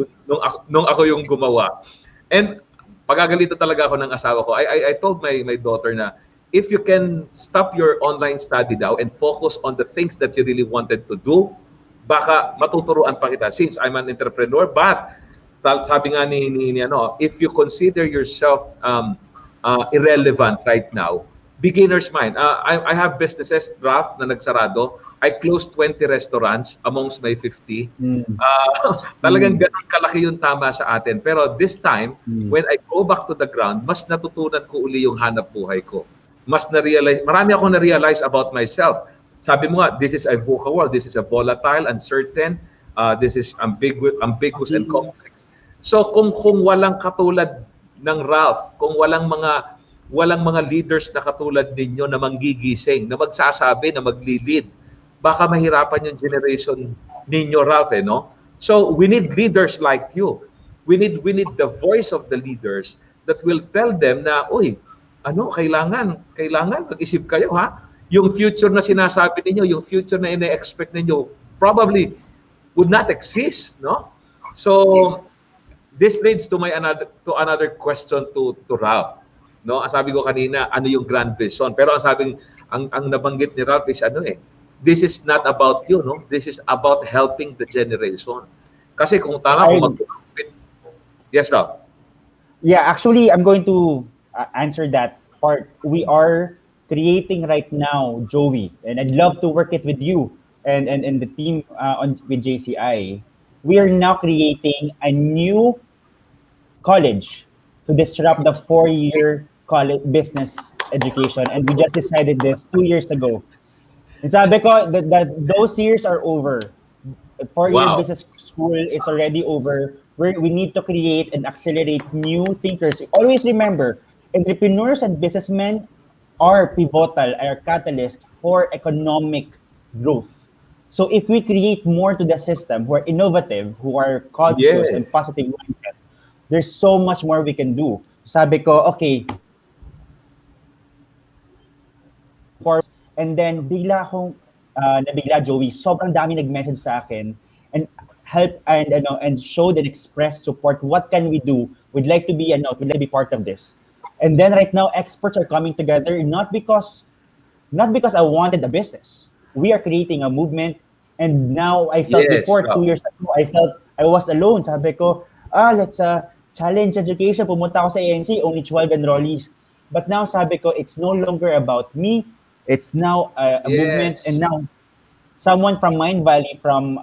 nung ako yung gumawa. And pagagalitan talaga ako ng asawa ko. I told my daughter na if you can stop your online study now and focus on the things that you really wanted to do, baka matuturuan pa kita. Since I'm an entrepreneur, but sabi nga ni if you consider yourself irrelevant right now, beginner's mind. I have businesses, Raf, na nagsarado. I closed 20 restaurants amongst my 50. Talagang ganun kalaki yung tama sa atin. Pero this time, when I go back to the ground, mas natutunan ko uli yung hanap buhay ko. Mas na-realize, marami akong na-realize about myself. Sabi mo nga, this is a VUCA world. This is a volatile, uncertain. This is ambiguous and complex. So kung walang katulad ng Ralph, kung walang mga leaders na katulad ninyo na manggigising, na magsasabi, na maglilid, baka mahirapan yung generation ninyo, Ralph, no? So we need leaders like you. We need the voice of the leaders that will tell them na, uy, kailangan mag-isip kayo, ha? Yung future na sinasabi ninyo, yung future na ina-expect ninyo, probably would not exist, no? So this leads to another question to Ralph. No, ang sabi ko kanina, ano yung grand vision? Pero ang nabanggit ni Ralph is this is not about you, no? This is about helping the generation. Kasi kung tama kung yes, Ralph. Yeah, actually, I'm going to answer that part. We are creating right now, Joey, and I'd love to work it with you and the team with JCI. We are now creating a new college to disrupt the 4-year college business education, and we just decided this 2 years ago. And sabi ko that those years are over. The 4-year business school is already over. We need to create and accelerate new thinkers. Always remember, entrepreneurs and businessmen are pivotal, are catalyst for economic growth. So if we create more to the system who are innovative, who are conscious and positive mindset, there's so much more we can do. Sabi ko, okay. And then bigla akong nabigla, Joey, sobrang dami nag-message sa akin and help and showed and expressed support. What can we do? We'd like to be part of this. And then right now, experts are coming together not because I wanted a business. We are creating a movement, and now I felt before 2 years ago, I felt I was alone. Sabi ko, let's challenge education. Pumunta ako sa ANC, only 12 enrollees. But now sabi ko, it's no longer about me. It's now a movement. And now, someone from Mind Valley, from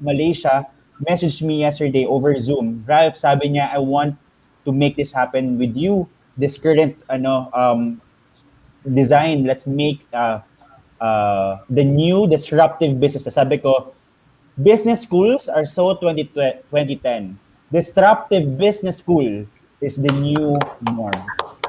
Malaysia, messaged me yesterday over Zoom. Ralph, sabi niya, I want to make this happen with you. This current design, let's make the new disruptive business. Sabi ko, business schools are so 2010. Disruptive business school is the new norm.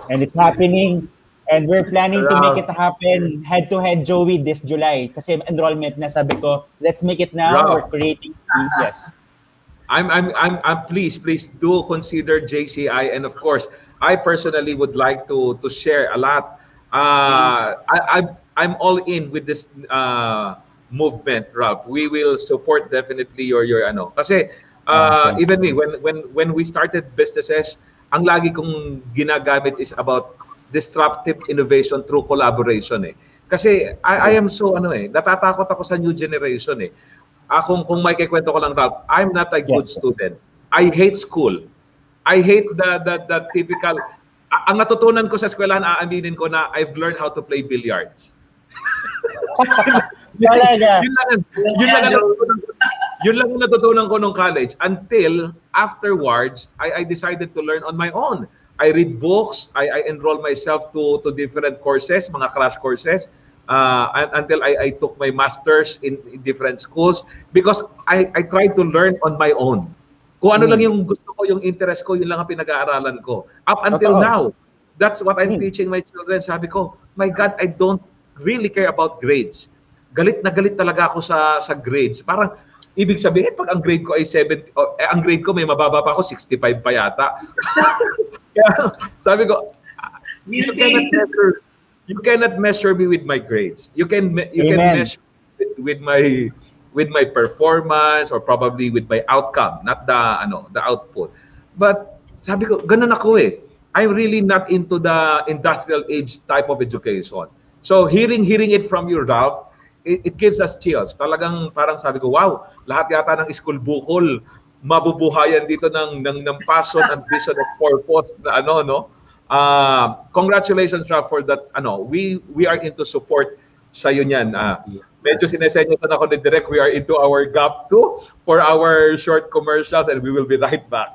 And it's happening. And we're planning to make it happen head-to-head, Joey, this July. Kasi enrollment na, sabi ko, let's make it now. We're creating. Yes. Please do consider JCI, and of course, I personally would like to share a lot. I'm all in with this movement, Rob. We will support definitely your kasi even me when we started businesses, ang lagi kong ginagamit is about disruptive innovation through collaboration Kasi I am so natatakot ako sa new generation Kung may kikwento ko lang, Ralph, I'm not a good student. I hate school. I hate the typical. Ang natutunan ko sa eskwelahan, aaminin ko na I've learned how to play billiards. Talaga. Yun lang ang natutunan ko nung college until afterwards I decided to learn on my own. I read books, I enroll myself to different courses, mga crash courses, until I took my masters in different schools because I tried to learn on my own. Kung ano lang yung gusto ko, yung interest ko, yun lang ang pinag-aaralan ko. Up until now, that's what I'm teaching my children. Sabi ko, my God, I don't really care about grades. Galit na galit talaga ako sa grades. Parang ibig sabihin, pag ang grade ko ay 7, ang grade ko may mababa pa ako, 65 pa yata. Kaya sabi ko, you cannot measure me with my grades. You can measure with my performance or probably with my outcome, not the output. But sabi ko, ganun ako eh. I'm really not into the industrial age type of education. So hearing it from you, Ralph, it gives us chills. Talagang parang sabi ko, wow, lahat yata ng school bukol mabubuhayan dito ng passion and vision of purpose na congratulations, Ralph, for that. We are into support sa iyo niyan. Medyo sinesenyosan ako ni Direk, we are into our gap too for our short commercials and we will be right back.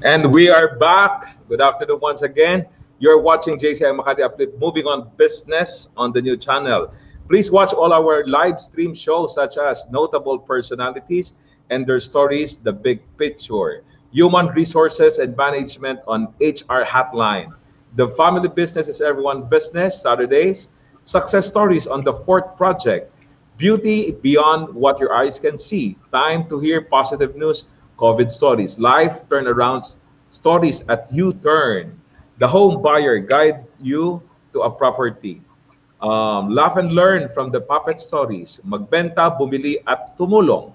And we are back. Good afternoon once again. You're watching JCI Makati Uplift, moving on business on the new channel. Please watch all our live stream shows such as Notable Personalities and Their Stories, The Big Picture, Human Resources and Management on HR Hotline, The Family Business is Everyone Business, Saturdays, Success Stories on The Fourth Project, Beauty Beyond What Your Eyes Can See, Time to Hear Positive News, COVID Stories, Life Turnarounds, Stories at U-Turn, The Home Buyer Guide You to a Property, Laugh and Learn from the Puppet Stories, Magbenta, Bumili at Tumulong,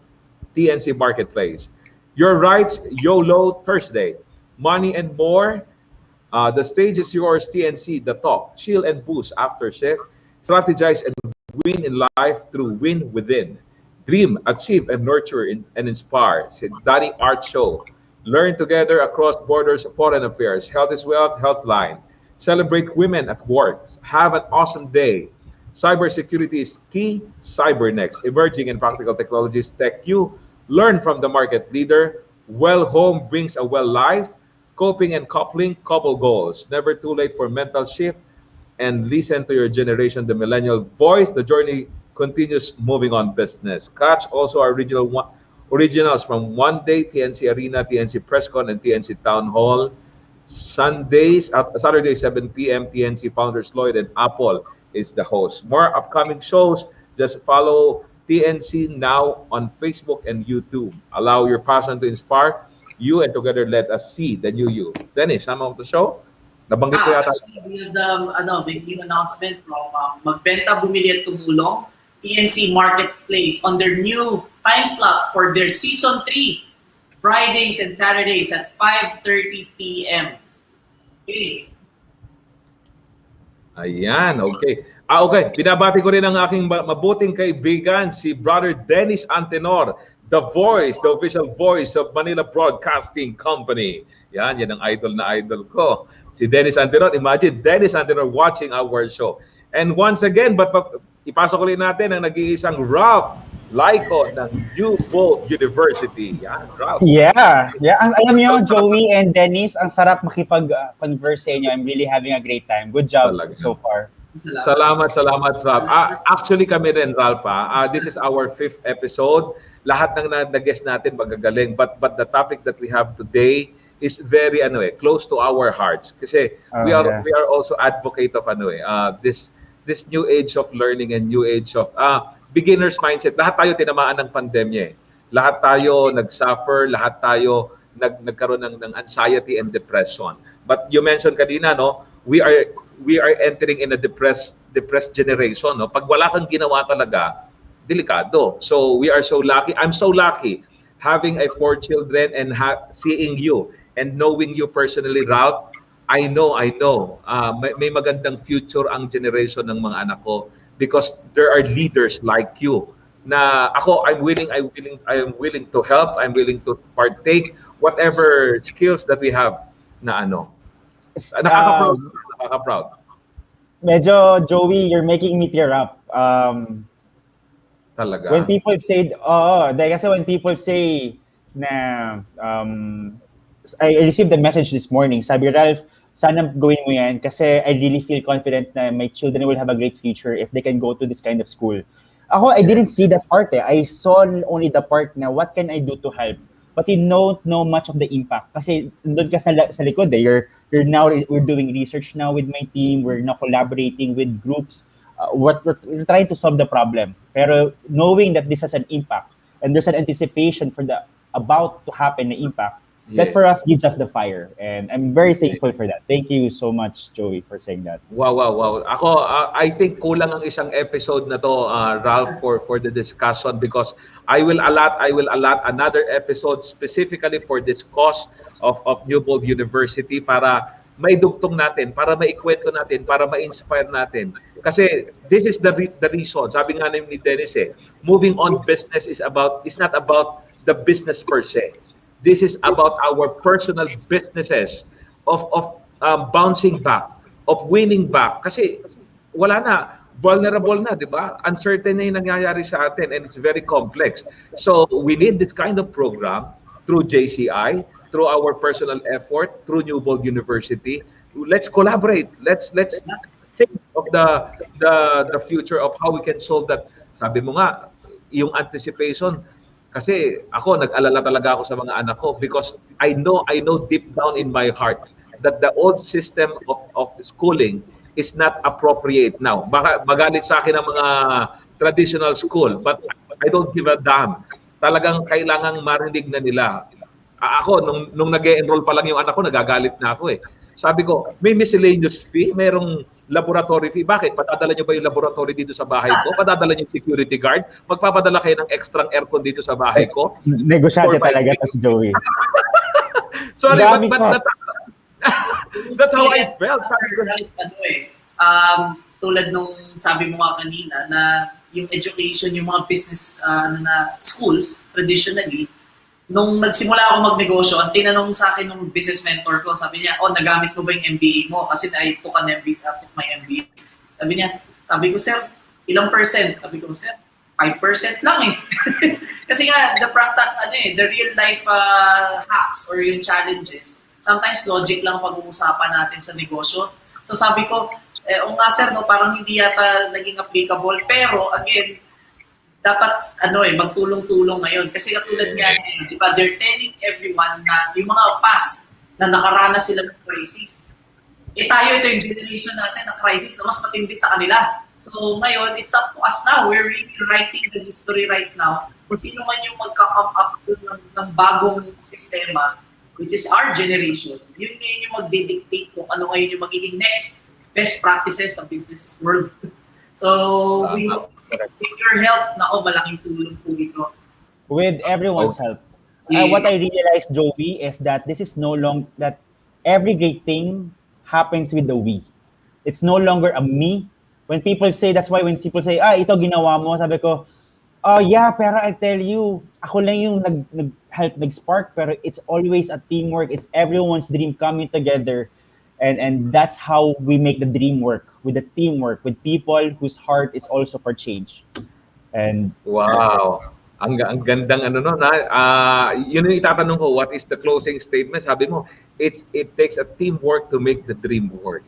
TNC Marketplace, Your Rights, YOLO Thursday, Money and More, The Stage is Yours, TNC, The Talk, Chill and Boost After Shift, Strategize and Win in Life through Win Within, Dream, Achieve, and Nurture and Inspire, Danny Art Show, Learn Together Across Borders, Foreign Affairs, Health is Wealth, Healthline, Celebrate Women at Work, Have an Awesome Day, Cybersecurity is Key, Cybernext, Emerging and Practical Technologies, TechQ, Learn from the Market Leader, Well Home Brings a Well Life, Coping and Coupling, Couple Goals, Never Too Late for Mental Shift, and Listen to Your Generation, the Millennial Voice, The Journey Continues, Moving on Business. Catch also our originals from One Day, TNC Arena, TNC Presscon, and TNC Town Hall. Saturday, 7 p.m., TNC Founders Lloyd and Apple is the host. More upcoming shows, just follow TNC now on Facebook and YouTube. Allow your passion to inspire you and together let us see the new you. Dennis, some of the show? Nabanggit ko yata. We have the big new announcement from Magbenta, Bumili at Tumulong, TNC Marketplace on their new time slot for their Season 3 Fridays and Saturdays at 5:30 p.m. Okay. Ayan, okay. Okay. Binabati ko rin ang aking mabuting kaibigan, si Brother Dennis Antenor, the official voice of Manila Broadcasting Company. Yan ang idol na idol ko. Si Dennis Antenor, imagine, Dennis Antenor watching our show. And once again, ipasok ulit natin ang nag-iisang Ralph Layco ng New Bold University. Yan, Ralph. Yeah. Alam niyo, Joey and Dennis, ang sarap makipag-converse sa inyo. I'm really having a great time. Good job so far. Salamat, Ralph. Actually kami rin, Ralph. This is our 5th episode. Lahat ng nag-guest natin magagaling. But the topic that we have today is very close to our hearts. Kasi we are also advocate of this new age of learning and new age of beginner's mindset. Lahat tayo tinamaan ng pandemya. Lahat tayo nag-suffer, lahat tayo nagkaroon ng anxiety and depression. But you mentioned kanina, no, we are entering in a depressed generation, no. Pag wala kang ginawa talaga, delikado. So we are so lucky. I'm so lucky having 4 children and seeing you and knowing you personally, Ralph. I know may magandang future ang generation ng mga anak ko because there are leaders like you na ako I'm willing to help, I'm willing to partake whatever skills that we have na nakaka-proud. Medyo, Joey, you're making me tear up. Talaga. When people say, kasi when people say na I received a message this morning, sabi, Ralph, sana gawin mo yan kasi I really feel confident na my children will have a great future if they can go to this kind of school. Ako, I didn't see that part. I saw only the part na what can I do to help? But you don't know much of the impact. Kasi doon ka sa likod. We're doing research now with my team. We're now collaborating with groups. We're trying to solve the problem. Pero knowing that this has an impact and there's an anticipation for the about to happen na impact, that for us gives us the fire. And I'm very thankful for that. Thank you so much, Joey, for saying that. Wow. Ako, I think kulang ang isang episode na to, Ralph, for the discussion because I will allot another episode specifically for this cause of New Bold University para maidugtong natin, para maikwento natin, para ma-inspire natin. Kasi this is the reason. Sabi nga ni Dennis, moving on business is not about the business per se. This is about our personal businesses of bouncing back, of winning back. Kasi wala na, vulnerable na, di ba? Uncertain na yung nangyayari sa atin and it's very complex. So we need this kind of program through JCI, through our personal effort, through New Bold University. Let's collaborate. Let's think of the future of how we can solve that. Sabi mo nga, yung anticipation. Kasi ako, nag-alala talaga ako sa mga anak ko because I know deep down in my heart that the old system of schooling is not appropriate now. Baka magalit sa akin ang mga traditional school, but I don't give a damn. Talagang kailangang marinig na nila. Ako, nung nag-e-enroll pa lang yung anak ko, nagagalit na ako eh. Sabi ko, may miscellaneous fee, merong laboratory fee. Bakit? Padadala nyo ba yung laboratory dito sa bahay ko? Padadala nyo yung security guard? Magpapadala kayo ng extra aircon dito sa bahay ko? Negosyante talaga to si Joey. Sorry, but that's how I felt. Tulad nung sabi mo nga kanina na yung education, yung mga business na schools, traditionally, nung nagsimula ako magnegosyo, ang tinanong sa akin ng business mentor ko, sabi niya, nagamit mo ba yung MBA mo? Kasi I took my MBA. Sabi ko, sir, ilang percent? Sabi ko, sir, 5% lang eh. Kasi nga, the real life hacks or yung challenges, sometimes logic lang pag-uusapan natin sa negosyo. So sabi ko, nga sir, parang hindi yata naging applicable. Pero again, dapat magtulong-tulong ngayon. Kasi katulad nga, di ba, they're telling everyone na yung mga past na nakaranas sila ng crisis. Tayo, ito yung generation natin na crisis na mas matindi sa kanila. So ngayon, it's up to us now. We're really writing the history right now. Kung sino man yung magka-come up ng bagong sistema, which is our generation, yun ngayon yung magdidictate kung ano ngayon yung magiging next best practices sa business world. So, with your help, malaking tulong po ito. With everyone's help. what I realized, Joey, is that this is no longer that every great thing happens with the we. It's no longer a me. When people say, that's why when people say, ito ginawa mo, sabi ko, oh yeah, pero I tell you, ako lang yung nag-help, nag-spark, pero it's always a teamwork. It's everyone's dream coming together. And that's how we make the dream work, with the teamwork, with people whose heart is also for change. And wow. Ang gandang ano no na yun yung itatanong ko, what is the closing statement? Sabi mo, it takes a teamwork to make the dream work.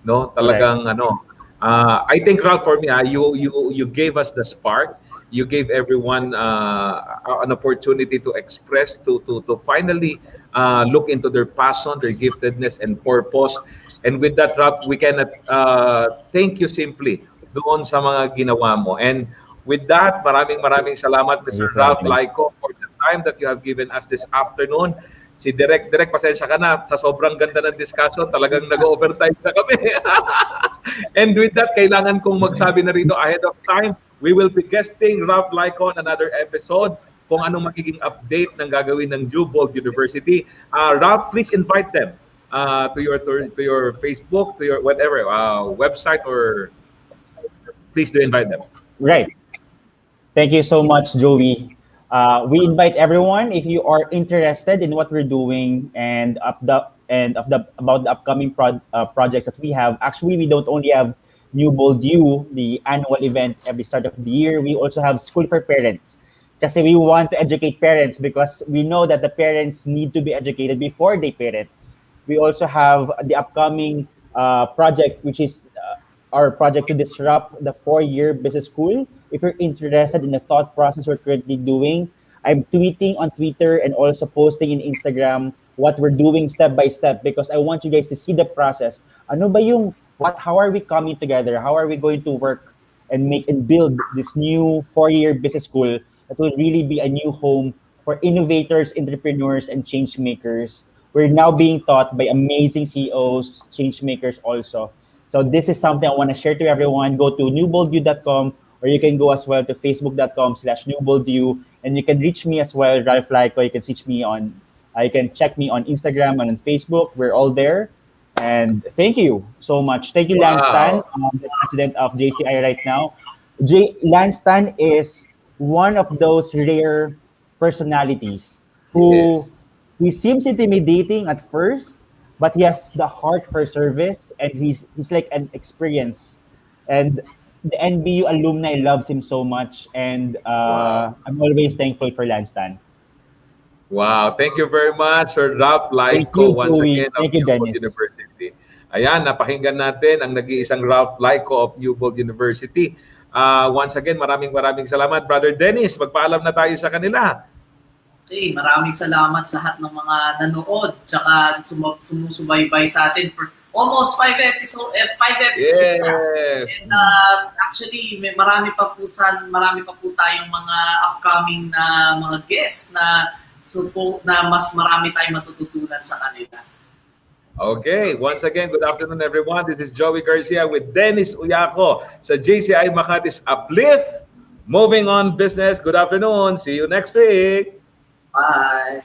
No, talagang ano. I think, Ralph, for me, you gave us the spark. You gave everyone an opportunity to express, to finally look into their passion, their giftedness, and purpose. And with that, Ralph, we cannot thank you simply doon sa mga ginawa mo. And with that, maraming salamat, Mr. Ralph Layco, for the time that you have given us this afternoon. Si Direk, pasensya ka na. Sa sobrang ganda ng discussion, talagang nag-overtime na kami. And with that, kailangan kong magsabi na rito ahead of time, we will be guesting Ralph Layco on another episode kung anong magiging update ng gagawin ng Newbold University. Ralph, please invite them to your Facebook, to your whatever website, or please do invite them. Right. Thank you so much, Joey. We invite everyone, if you are interested in what we're doing and about the upcoming projects that we have. Actually, we don't only have Newbold U, the annual event every start of the year. We also have School for Parents. Kasi we want to educate parents because we know that the parents need to be educated before they parent. We also have the upcoming project, which is our project to disrupt the 4-year business school. If you're interested in the thought process we're currently doing, I'm tweeting on Twitter and also posting in Instagram what we're doing step by step because I want you guys to see the process. Ano ba yung how are we coming together? How are we going to work and make and build this new 4-year business school that will really be a new home for innovators, entrepreneurs, and change makers? We're now being taught by amazing CEOs, change makers also. So this is something I want to share to everyone. Go to newboldu.com, or you can go as well to facebook.com/newboldu, and you can reach me as well, Ralph Layco. You can reach me on, you can check me on Instagram and on Facebook. We're all there. And thank you so much. Thank you, Lance Tan, the president of JCI right now. Lance Tan is one of those rare personalities who he seems intimidating at first, but he has the heart for service, and he's like an experience. And the NBU alumni loves him so much, and I'm always thankful for Lance Tan. Wow, thank you very much, Sir Ralph Layco, once again of Newbold University. Ayan, napakinggan natin ang nag-iisang Ralph Layco of Newbold University. Once again, maraming salamat. Brother Dennis, magpaalam na tayo sa kanila. Okay, maraming salamat sa lahat ng mga nanood tsaka sumusubaybay sa atin for almost 5 episodes na. And actually, marami pa po tayong mga upcoming na mga guests na mas marami tayong matututunan sa kanila. Okay, once again, good afternoon everyone. This is Joey Garcia with Dennis Uyaco sa JCI Makati's Uplift. Moving on business. Good afternoon. See you next week. Bye.